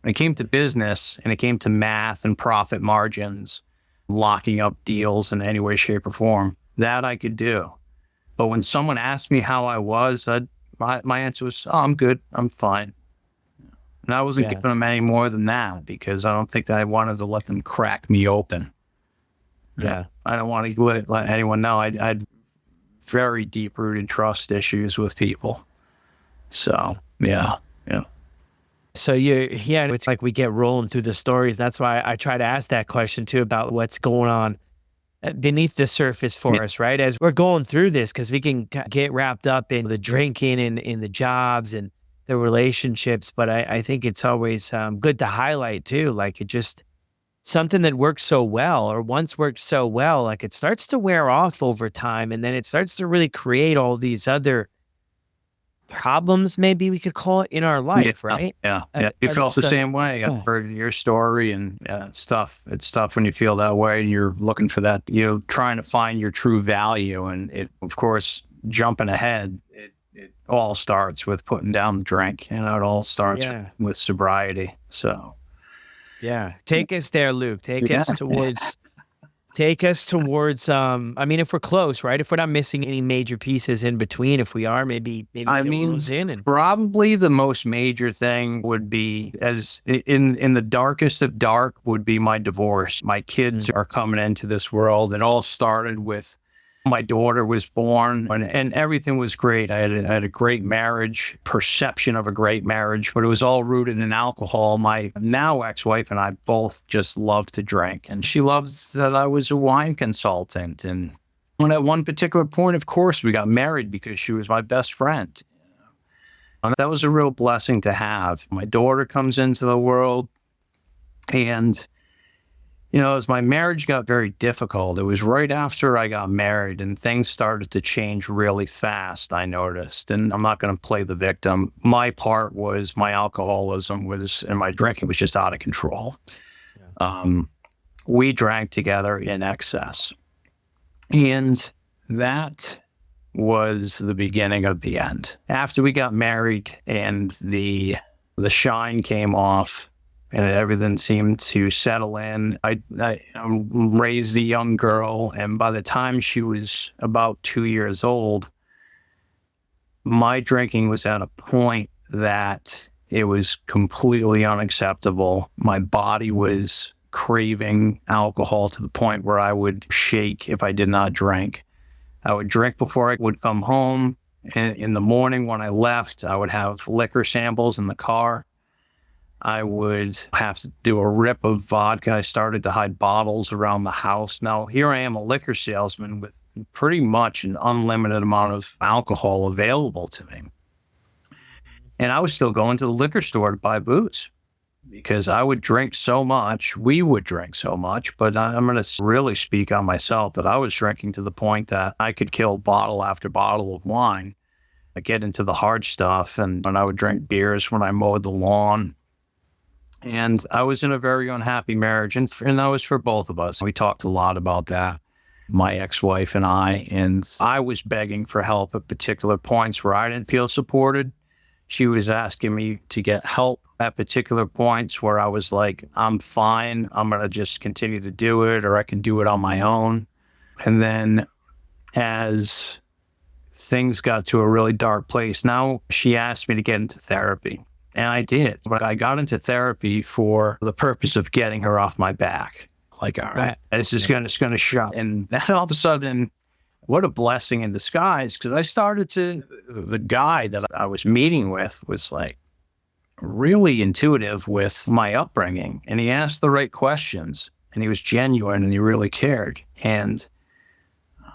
When it came to business and it came to math and profit margins, locking up deals in any way, shape, or form, that I could do. But when someone asked me how I was, my answer was, oh, I'm good, I'm fine. And I wasn't giving them any more than that because I don't think that I wanted to let them crack me open. Yeah. I don't want to let anyone know. I had very deep-rooted trust issues with people. So, yeah. So it's like we get rolling through the stories. That's why I try to ask that question too about what's going on beneath the surface for us, right? As we're going through this, because we can get wrapped up in the drinking and in the jobs and the relationships. But I think it's always good to highlight too, like it just something that works so well or once worked so well, like it starts to wear off over time. And then it starts to really create all these other problems, maybe we could call it, in our life, right? Yeah. You felt the same way. I've heard your story, and it's tough. It's tough when you feel that way and you're looking for that, trying to find your true value. And it, of course, jumping ahead, it all starts with putting down the drink, it all starts with sobriety. So, take us there, Luke. Take us towards, I mean, if we're close, right? If we're not missing any major pieces in between, if we are, maybe probably the most major thing would be, as in the darkest of dark, would be my divorce. My kids are coming into this world. It all started with my daughter was born, and everything was great. I had a great marriage, perception of a great marriage, but it was all rooted in alcohol. My now ex-wife and I both just loved to drink, and she loves that I was a wine consultant. And at one particular point, of course, we got married because she was my best friend. And that was a real blessing to have. My daughter comes into the world, and as my marriage got very difficult, it was right after I got married and things started to change really fast, I noticed. And I'm not going to play the victim. My part was my alcoholism and my drinking was just out of control. We drank together in excess. And that was the beginning of the end. After we got married and the shine came off, and everything seemed to settle in. I raised a young girl, and by the time she was about 2 years old, my drinking was at a point that it was completely unacceptable. My body was craving alcohol to the point where I would shake if I did not drink. I would drink before I would come home. In the morning when I left, I would have liquor samples in the car. I would have to do a rip of vodka. I started to hide bottles around the house. Now, here I am, a liquor salesman with pretty much an unlimited amount of alcohol available to me. And I was still going to the liquor store to buy booze because I would drink so much. We would drink so much, but I'm going to really speak on myself that I was drinking to the point that I could kill bottle after bottle of wine. I get into the hard stuff, and I would drink beers when I mowed the lawn. And I was in a very unhappy marriage, and that was for both of us. We talked a lot about that, my ex-wife and I, and I was begging for help at particular points where I didn't feel supported. She was asking me to get help at particular points where I was like, I'm fine, I'm going to just continue to do it, or I can do it on my own. And then as things got to a really dark place, now she asked me to get into therapy. And I did. But I got into therapy for the purpose of getting her off my back. Like, all right, it's just going to shut. And then all of a sudden, what a blessing in disguise, because I started to, the guy that I was meeting with was like really intuitive with my upbringing. And he asked the right questions, and he was genuine, and he really cared. And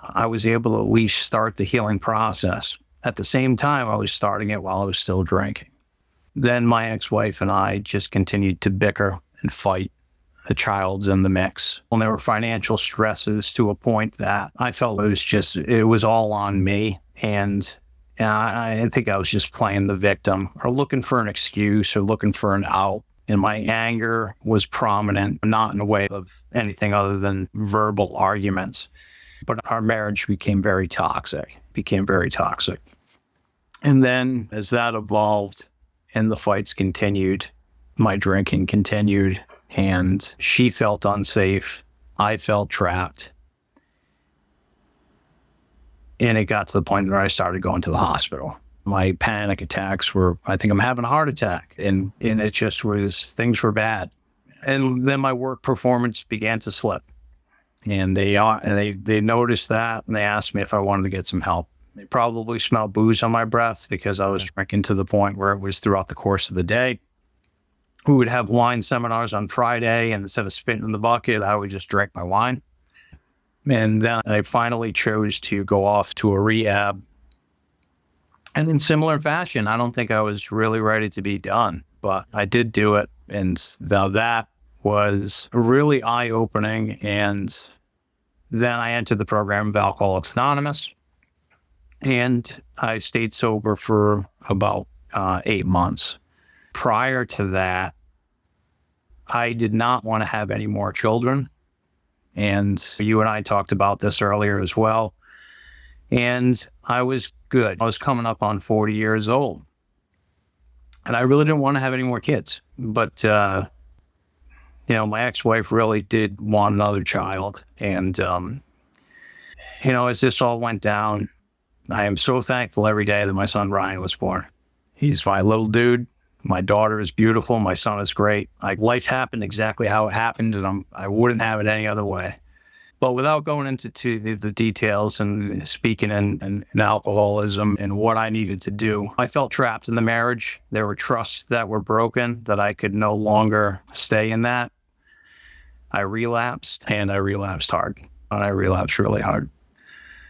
I was able to at least start the healing process. At the same time, I was starting it while I was still drinking. Then my ex-wife and I just continued to bicker and fight. The child's in the mix. Well, there were financial stresses to a point that I felt it was all on me. And I think I was just playing the victim or looking for an excuse or looking for an out. And my anger was prominent, not in a way of anything other than verbal arguments. But our marriage became very toxic. And then as that evolved and the fights continued, my drinking continued. And she felt unsafe. I felt trapped. And it got to the point where I started going to the hospital. My panic attacks were, I think I'm having a heart attack. And it just was, things were bad. And then my work performance began to slip. And they noticed that, and they asked me if I wanted to get some help. They probably smelled booze on my breath because I was drinking to the point where it was throughout the course of the day. We would have wine seminars on Friday, and instead of spitting in the bucket, I would just drink my wine. And then I finally chose to go off to a rehab. And in similar fashion, I don't think I was really ready to be done, but I did do it. And that was really eye-opening. And then I entered the program of Alcoholics Anonymous, and I stayed sober for about 8 months. Prior to that, I did not want to have any more children. And you and I talked about this earlier as well. And I was good. I was coming up on 40 years old. And I really didn't want to have any more kids. But, my ex-wife really did want another child. And, as this all went down, I am so thankful every day that my son Ryan was born. He's my little dude. My daughter is beautiful. My son is great. Life happened exactly how it happened, and I wouldn't have it any other way. But without going into the details and speaking in alcoholism and what I needed to do, I felt trapped in the marriage. There were trusts that were broken, that I could no longer stay in that. I relapsed, and I relapsed hard. And I relapsed really hard.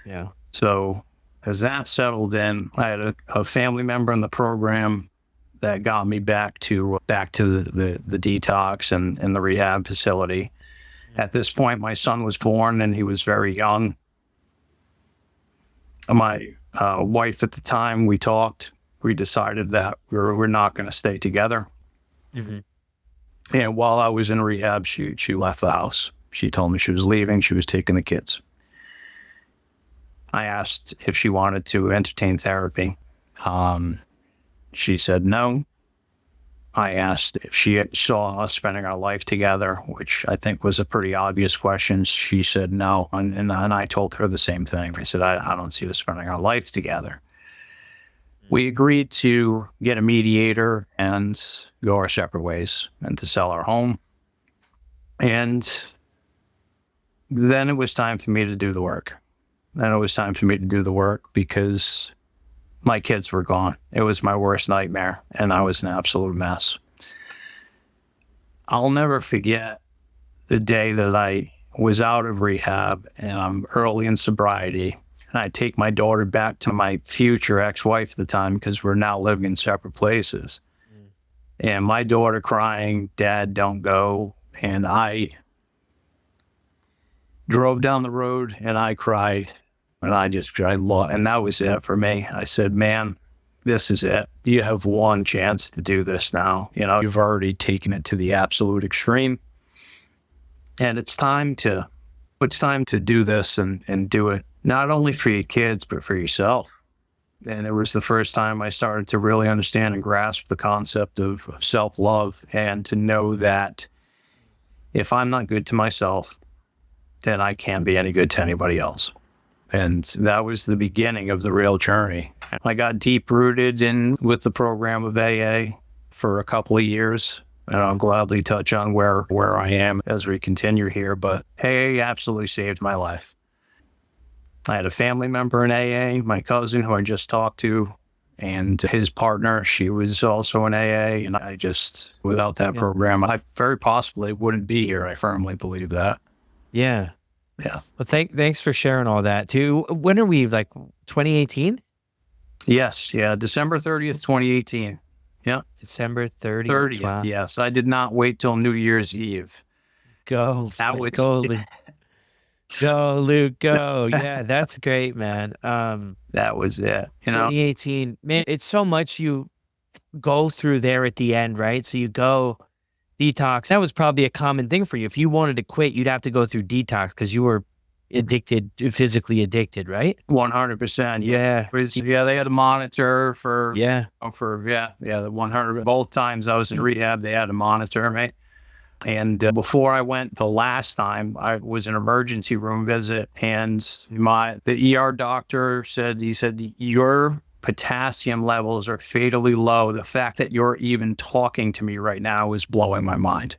Yeah. So as that settled in, I had a family member in the program that got me back to the detox and the rehab facility. At this point, my son was born, and he was very young. My wife at the time, we talked. We decided that we're not going to stay together. Mm-hmm. And while I was in rehab, she left the house. She told me she was leaving. She was taking the kids. I asked if she wanted to entertain therapy. She said no. I asked if she saw us spending our life together, which I think was a pretty obvious question. She said no. And I told her the same thing. I said, I don't see us spending our life together. We agreed to get a mediator and go our separate ways and to sell our home. And then it was time for me to do the work. Because my kids were gone. It was my worst nightmare, and I was an absolute mess. I'll never forget the day that I was out of rehab and I'm early in sobriety, and I take my daughter back to my future ex-wife at the time because we're now living in separate places. And my daughter crying, "Dad, don't go." And I drove down the road and I cried. And I and that was it for me. I said, man, this is it. You have one chance to do this now. You've already taken it to the absolute extreme. And it's time to do this and do it, not only for your kids, but for yourself. And it was the first time I started to really understand and grasp the concept of self-love, and to know that if I'm not good to myself, then I can't be any good to anybody else. And that was the beginning of the real journey. I got deep rooted in with the program of AA. for a couple of years. And I'll gladly touch on where I am as we continue here. But AA absolutely saved my life. I had a family member in AA, my cousin who I just talked to, and his partner, she was also in AA. And I just, without that program, I very possibly wouldn't be here. I firmly believe that. Yeah. Yeah. Well, thanks for sharing all that too. When are we, like 2018? Yes. Yeah. December 30th, 2018. Yeah. December 30th. 30th. Wow. Yes. I did not wait till New Year's Eve. Go. That was Go, Luke. Go, Luke. Go. Yeah, that's great, man. That was it. You know, 2018. Man, it's so much you go through there at the end, right? So you go detox. That was probably a common thing for you. If you wanted to quit, you'd have to go through detox because you were addicted, physically addicted, right? 100%. Yeah. They had a monitor for the 100. Both times I was in rehab, they had a monitor, right? And before I went the last time, I was an emergency room visit, and the ER doctor said, your potassium levels are fatally low. The fact that you're even talking to me right now is blowing my mind.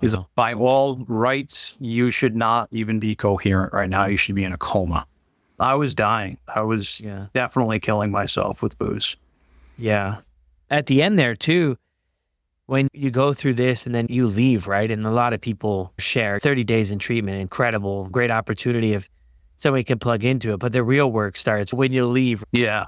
Because by all rights, you should not even be coherent right now. You should be in a coma. I was dying. I was definitely killing myself with booze. Yeah. At the end there too, when you go through this and then you leave, right? And a lot of people share 30 days in treatment, incredible, great opportunity if somebody can plug into it. But the real work starts when you leave. Yeah.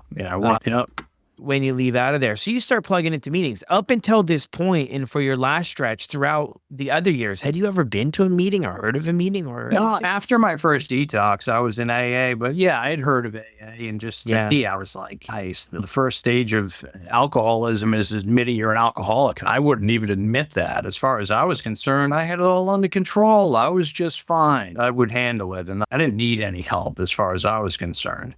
When you leave out of there. So you start plugging into meetings. Up until this point and for your last stretch throughout the other years, had you ever been to a meeting or heard of a meeting? After my first detox, I was in AA, but yeah, I had heard of AA and just, I was like, guys, the first stage of alcoholism is admitting you're an alcoholic. I wouldn't even admit that. As far as I was concerned, I had it all under control. I was just fine. I would handle it. And I didn't need any help as far as I was concerned.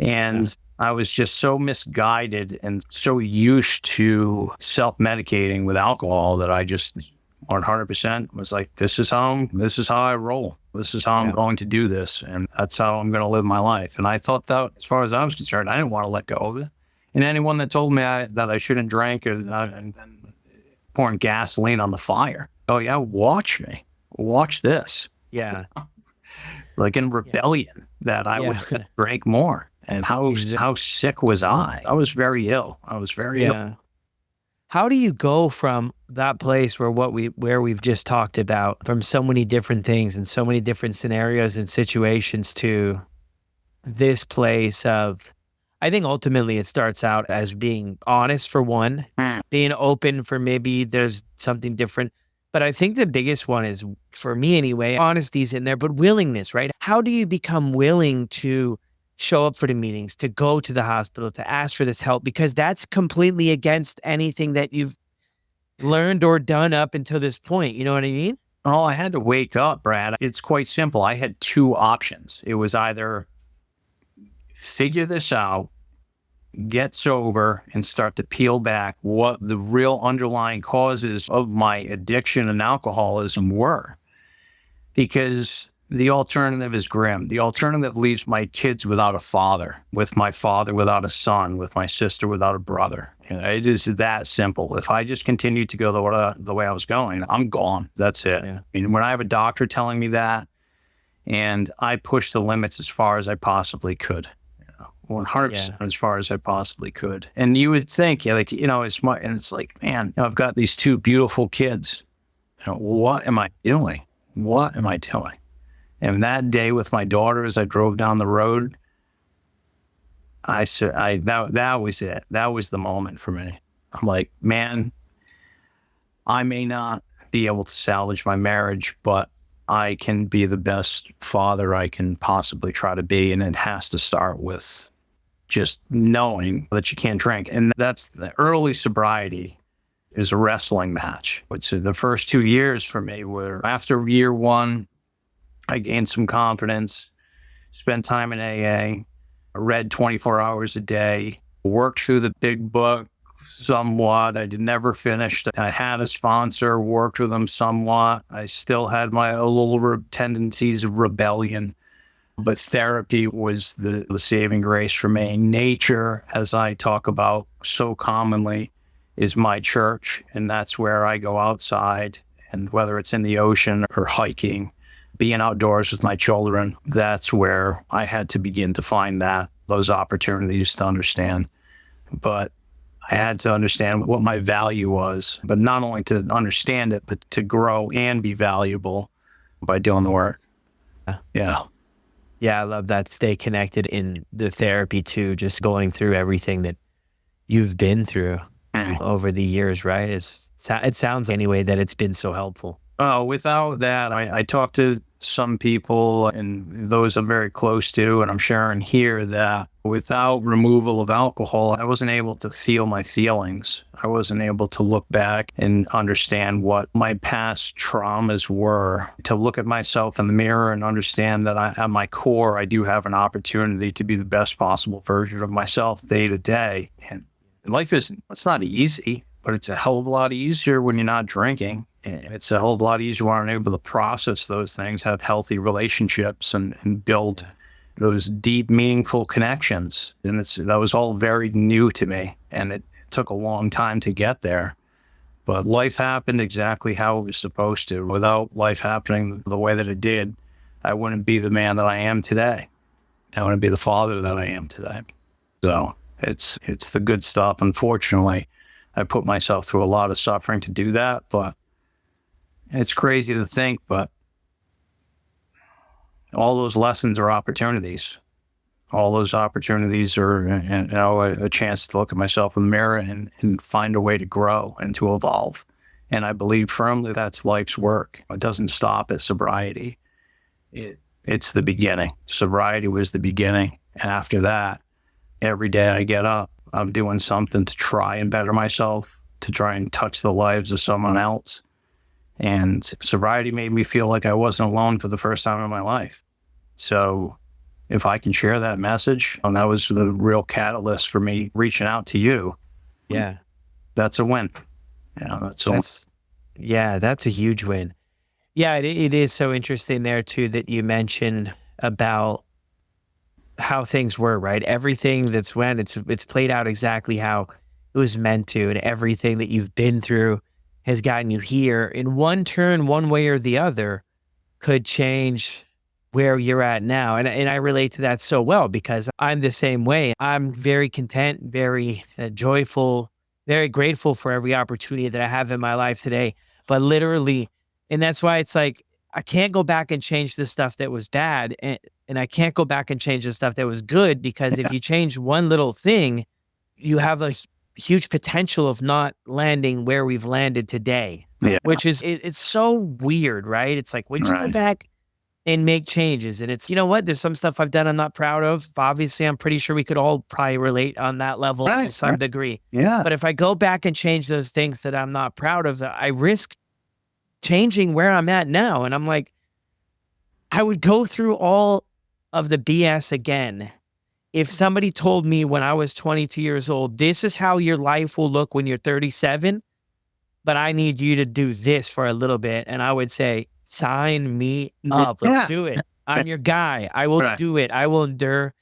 And I was just so misguided and so used to self-medicating with alcohol that I just 100% was like, this is how I roll. This is how I'm going to do this. And that's how I'm going to live my life. And I thought that as far as I was concerned, I didn't want to let go of it. And anyone that told me that I shouldn't drink and then pouring gasoline on the fire. Oh yeah, watch me. Watch this. Yeah. Like in rebellion that I would drink more. And how sick was I? I was very ill. Ill. How do you go from that place where we've just talked about, from so many different things and so many different scenarios and situations, to this place of, I think ultimately it starts out as being honest for one, being open for maybe there's something different. But I think the biggest one is, for me anyway, honesty's in there, but willingness, right? How do you become willing to show up for the meetings, to go to the hospital, to ask for this help? Because that's completely against anything that you've learned or done up until this point. You know what I mean? Oh, I had to wake up, Brad. It's quite simple. I had two options. It was either figure this out, get sober, and start to peel back what the real underlying causes of my addiction and alcoholism were. Because the alternative is grim. The alternative leaves my kids without a father, with my father without a son, with my sister without a brother. It is that simple. If I just continue to go the way I was going, I'm gone. That's it. Yeah. I mean, when I have a doctor telling me that, and I push the limits as far as I possibly could, 100% as far as I possibly could. And you would think, it's my, and it's like, man, I've got these two beautiful kids. What am I doing? What am I doing? And that day with my daughter, as I drove down the road, that was it. That was the moment for me. I'm like, man, I may not be able to salvage my marriage, but I can be the best father I can possibly try to be. And it has to start with just knowing that you can't drink. And that's the early sobriety is a wrestling match. Which the first 2 years for me were, after year one, I gained some confidence, spent time in AA, read 24 hours a day, worked through the big book somewhat. I never finished. I had a sponsor, worked with them somewhat. I still had my little tendencies of rebellion, but therapy was the saving grace for me. Nature, as I talk about so commonly, is my church. And that's where I go outside. And whether it's in the ocean or hiking, being outdoors with my children, that's where I had to begin to find those opportunities to understand. But I had to understand what my value was, but not only to understand it, but to grow and be valuable by doing the work. Yeah. Yeah, I love that. Stay connected in the therapy too, just going through everything that you've been through over the years, right? It sounds anyway that it's been so helpful. Oh, without that, I talked to some people and those I'm very close to, and I'm sharing here that without removal of alcohol, I wasn't able to feel my feelings. I wasn't able to look back and understand what my past traumas were, to look at myself in the mirror and understand that at my core, I do have an opportunity to be the best possible version of myself day to day. And life it's not easy, but it's a hell of a lot easier when you're not drinking. It's a whole lot easier when I'm able to process those things, have healthy relationships, and build those deep, meaningful connections. And that was all very new to me, and it took a long time to get there. But life happened exactly how it was supposed to. Without life happening the way that it did, I wouldn't be the man that I am today. I wouldn't be the father that I am today. So it's the good stuff. Unfortunately, I put myself through a lot of suffering to do that, but it's crazy to think, but all those lessons are opportunities. All those opportunities are a chance to look at myself in the mirror and find a way to grow and to evolve. And I believe firmly that's life's work. It doesn't stop at sobriety. It's the beginning. Sobriety was the beginning. And after that, every day I get up, I'm doing something to try and better myself, to try and touch the lives of someone else. And sobriety made me feel like I wasn't alone for the first time in my life. So if I can share that message, and that was the real catalyst for me reaching out to you. Yeah. That's a win. That's a huge win. Yeah, it is so interesting there too that you mentioned about how things were, right? Everything that's it's played out exactly how it was meant to, and everything that you've been through has gotten you here. In one turn, one way or the other, could change where you're at now. And I relate to that so well because I'm the same way. I'm very content, very joyful, very grateful for every opportunity that I have in my life today. But literally, and that's why it's like, I can't go back and change the stuff that was bad. And I can't go back and change the stuff that was good, because if you change one little thing, you have a huge potential of not landing where we've landed today, which is, it's so weird, right? It's like, when you go back and make changes, and it's, you know what, there's some stuff I've done I'm not proud of. Obviously, I'm pretty sure we could all probably relate on that level to some degree. Yeah. But if I go back and change those things that I'm not proud of, I risk changing where I'm at now. And I'm like, I would go through all of the BS again if somebody told me when I was 22 years old, this is how your life will look when you're 37, but I need you to do this for a little bit. And I would say, sign me up. Let's do it. I'm your guy. I will do it. I will endure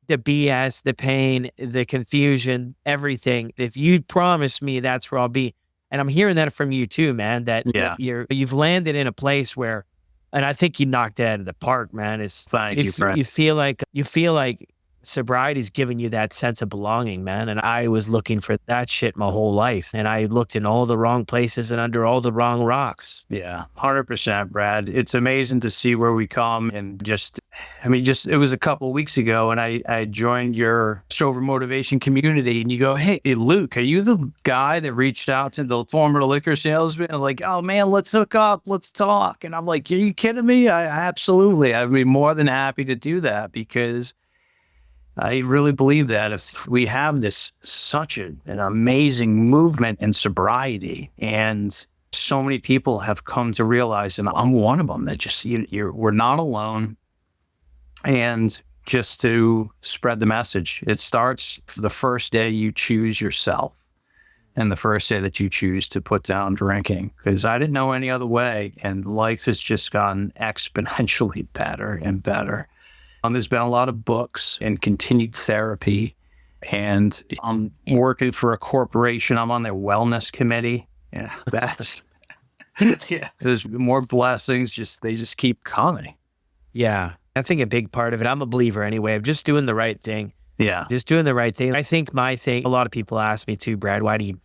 the BS, the pain, the confusion, everything. If you promise me, that's where I'll be. And I'm hearing that from you too, man, that you've landed in a place where, and I think you knocked it out of the park, man. Thank you, friend. You feel like sobriety's giving you that sense of belonging, man. And I was looking for that shit my whole life. And I looked in all the wrong places and under all the wrong rocks. Yeah, 100%, Brad. It's amazing to see where we come. And it was a couple of weeks ago, and I joined your sober motivation community, and you go, hey, Luke, are you the guy that reached out to the former liquor salesman? And like, oh man, let's hook up, let's talk. And I'm like, are you kidding me? Absolutely. I'd be more than happy to do that, because I really believe that if we have such an amazing movement in sobriety, and so many people have come to realize, and I'm one of them, that just, we're not alone, and just to spread the message. It starts the first day you choose yourself, and the first day that you choose to put down drinking, because I didn't know any other way, and life has just gotten exponentially better and better. There's been a lot of books and continued therapy and I'm working for a corporation. I'm on their wellness committee. Yeah, that's there's more blessings. They just keep coming. Yeah. I think a big part of it, I'm a believer anyway, of just doing the right thing. Yeah. Just doing the right thing. I think my thing, a lot of people ask me too, Brad, why do you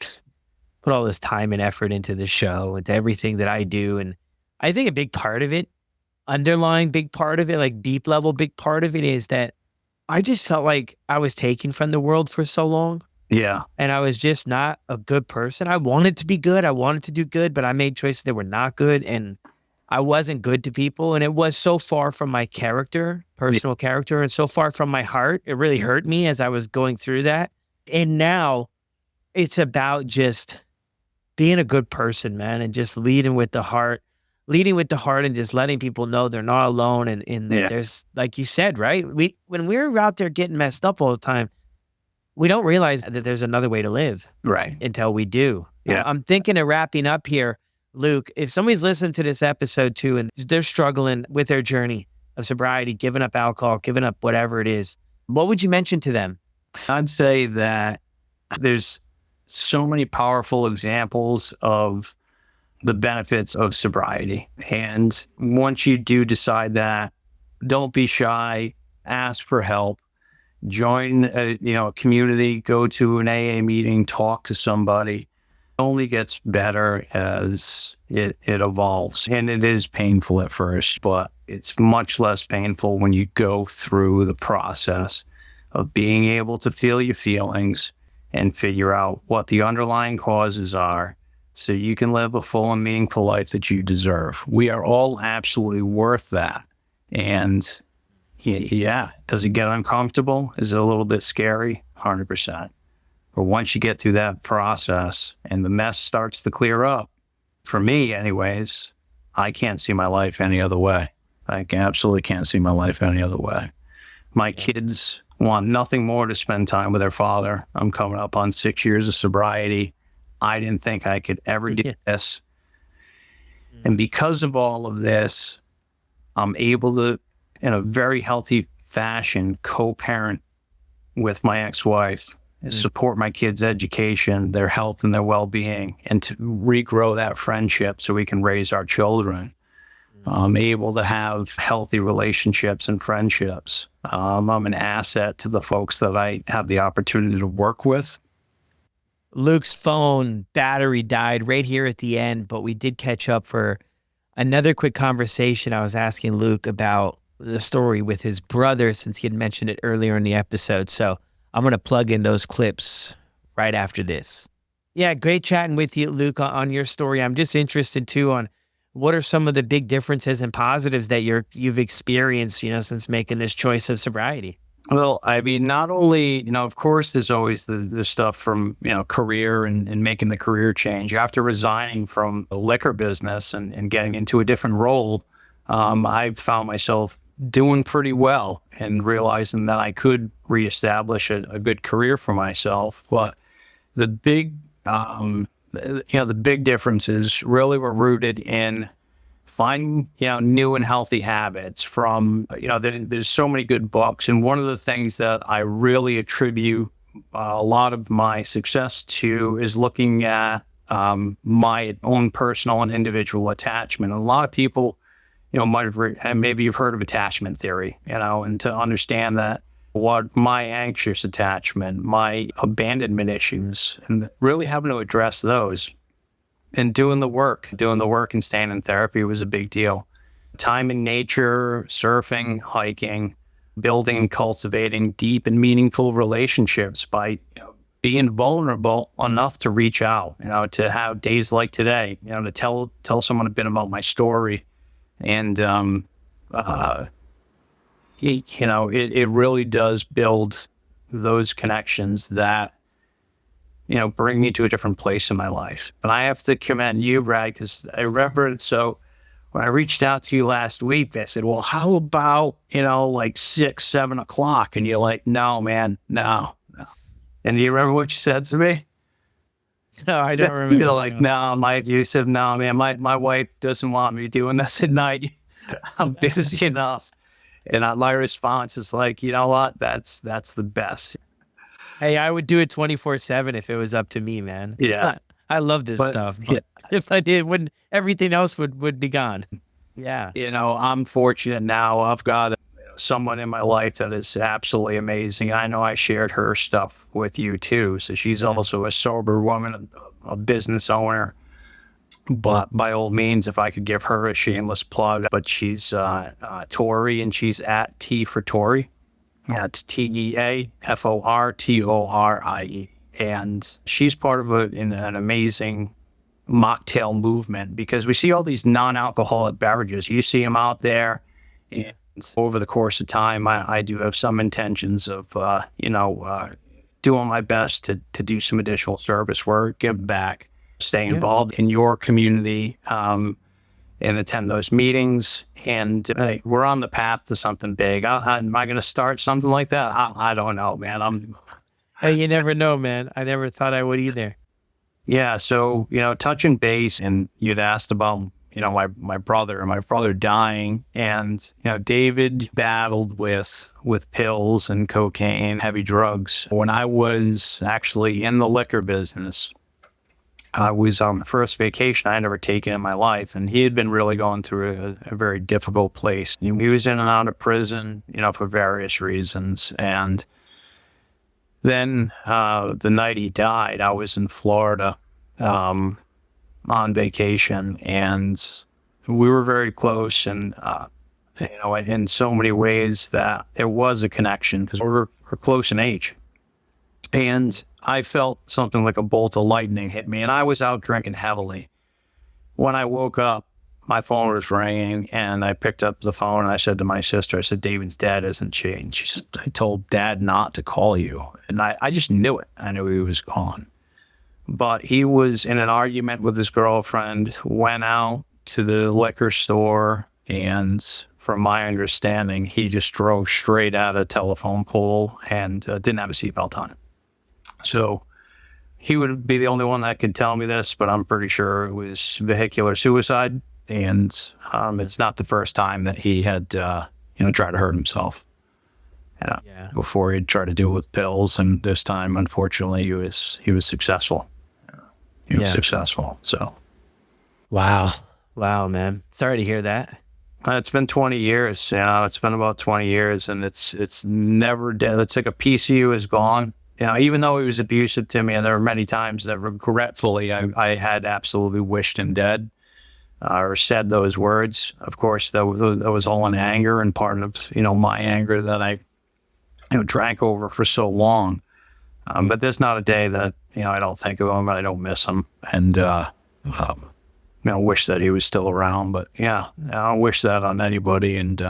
put all this time and effort into the show, into everything that I do? And I think a big part of it, underlying big part of it, like deep level big part of it, is that I just felt like I was taken from the world for so long. Yeah. And I was just not a good person. I wanted to be good. I wanted to do good, but I made choices that were not good. And I wasn't good to people. And it was so far from my character, personal character, and so far from my heart. It really hurt me as I was going through that. And now it's about just being a good person, man, and just leading with the heart and just letting people know they're not alone. And there's, like you said, right? When we're out there getting messed up all the time, we don't realize that there's another way to live. Right. Until we do. Yeah. I'm thinking of wrapping up here, Luke. If somebody's listening to this episode too, and they're struggling with their journey of sobriety, giving up alcohol, giving up whatever it is, what would you mention to them? I'd say that there's so many powerful examples of the benefits of sobriety. And once you do decide that, don't be shy, ask for help, join a community, go to an AA meeting, talk to somebody. It only gets better as it evolves. And it is painful at first, but it's much less painful when you go through the process of being able to feel your feelings and figure out what the underlying causes are so you can live a full and meaningful life that you deserve. We are all absolutely worth that. And yeah, does it get uncomfortable? Is it a little bit scary? 100%. But once you get through that process and the mess starts to clear up, for me anyways, I can't see my life any other way. I absolutely can't see my life any other way. My kids want nothing more to spend time with their father. I'm coming up on 6 years of sobriety. I didn't think I could ever do this. And because of all of this, I'm able to, in a very healthy fashion, co-parent with my ex-wife and support my kids' education, their health and their well-being, and to regrow that friendship so we can raise our children. I'm able to have healthy relationships and friendships. I'm an asset to the folks that I have the opportunity to work with. Luke's phone battery died right here at the end, but we did catch up for another quick conversation. I was asking Luke about the story with his brother since he had mentioned it earlier in the episode. So I'm going to plug in those clips right after this. Yeah, great chatting with you, Luke, on your story. I'm just interested too on what are some of the big differences and positives that you've experienced, since making this choice of sobriety? Well, I mean, not only, of course, there's always the stuff from, career and making the career change. After resigning from the liquor business and getting into a different role, I found myself doing pretty well and realizing that I could reestablish a good career for myself. But the big, the big differences really were rooted in finding, new and healthy habits from, there's so many good books. And one of the things that I really attribute a lot of my success to is looking at my own personal and individual attachment. A lot of people, might have maybe you've heard of attachment theory, and to understand that what my anxious attachment, my abandonment issues, and really having to address those. And doing the work and staying in therapy was a big deal. Time in nature, surfing, hiking, building and cultivating deep and meaningful relationships by being vulnerable enough to reach out, to have days like today, to tell someone a bit about my story. And, it really does build those connections that bring me to a different place in my life. But I have to commend you, Brad, because I remember it. So when I reached out to you last week, I said, well, how about, like 6, 7 o'clock? And you're like, no, man, no. And do you remember what you said to me? No, I don't remember. You're like, you said, no, man, my wife doesn't want me doing this at night. I'm busy enough. And my response is like, you know what? That's the best. Hey, I would do it 24/7 if it was up to me, man. Yeah. I love this stuff, but if I did, wouldn't everything else would be gone? Yeah. I'm fortunate now. I've got someone in my life that is absolutely amazing. I know I shared her stuff with you too. So she's also a sober woman, a business owner. But by all means, if I could give her a shameless plug, but she's Tori, and she's at T for Tori. It's TEAFORTORIE. And she's part of an amazing mocktail movement, because we see all these non-alcoholic beverages. You see them out there, and over the course of time, I do have some intentions of, doing my best to do some additional service work, give back, stay involved in your community, and attend those meetings. And we're on the path to something big. Am I going to start something like that? I don't know, man. Hey, you never know, man. I never thought I would either. Yeah. So, touching base, and you'd asked about, my brother dying, and, David battled with pills and cocaine, heavy drugs. When I was actually in the liquor business, I was on the first vacation I had ever taken in my life, and he had been really going through a very difficult place. He was in and out of prison, for various reasons. And then the night he died, I was in Florida on vacation, and we were very close, and in so many ways that there was a connection, because we're close in age. And I felt something like a bolt of lightning hit me, and I was out drinking heavily. When I woke up, my phone was ringing, and I picked up the phone, and I said to my sister, I said, David's dad hasn't changed. She said, I told Dad not to call you. And I just knew it. I knew he was gone. But he was in an argument with his girlfriend, went out to the liquor store, and from my understanding, he just drove straight out of a telephone pole and didn't have a seatbelt on. So he would be the only one that could tell me this, but I'm pretty sure it was vehicular suicide. And it's not the first time that he had, tried to hurt himself. Before he'd tried to do it with pills, and this time, unfortunately, he was successful. He was successful. So, wow, man. Sorry to hear that. It's been 20 years. It's been about 20 years, and it's never dead. It's like a piece of you is gone. Even though he was abusive to me, and there were many times that regretfully I had absolutely wished him dead, or said those words. Of course, that was all in anger, and part of, my anger that I, drank over for so long. But there's not a day that, I don't think of him, and I don't miss him. And, wish that he was still around. But yeah, I don't wish that on anybody. And,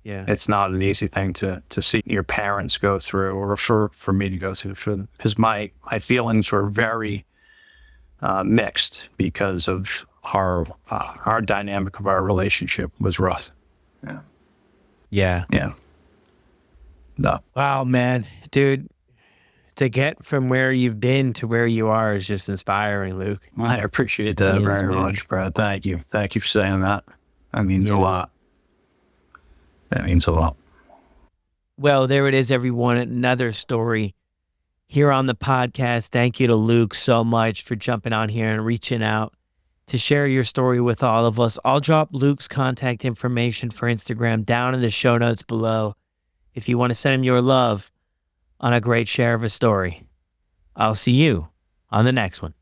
it's not an easy thing to see your parents go through, or for me to go through, because my feelings were very mixed, because of our dynamic of our relationship was rough. Yeah. No. Wow, man, dude, to get from where you've been to where you are is just inspiring, Luke. I appreciate that very much, Brad. Thank you for saying that. That means a lot. That means a lot. Well, there it is, everyone. Another story here on the podcast. Thank you to Luke so much for jumping on here and reaching out to share your story with all of us. I'll drop Luke's contact information for Instagram down in the show notes below if you want to send him your love on a great share of a story. I'll see you on the next one.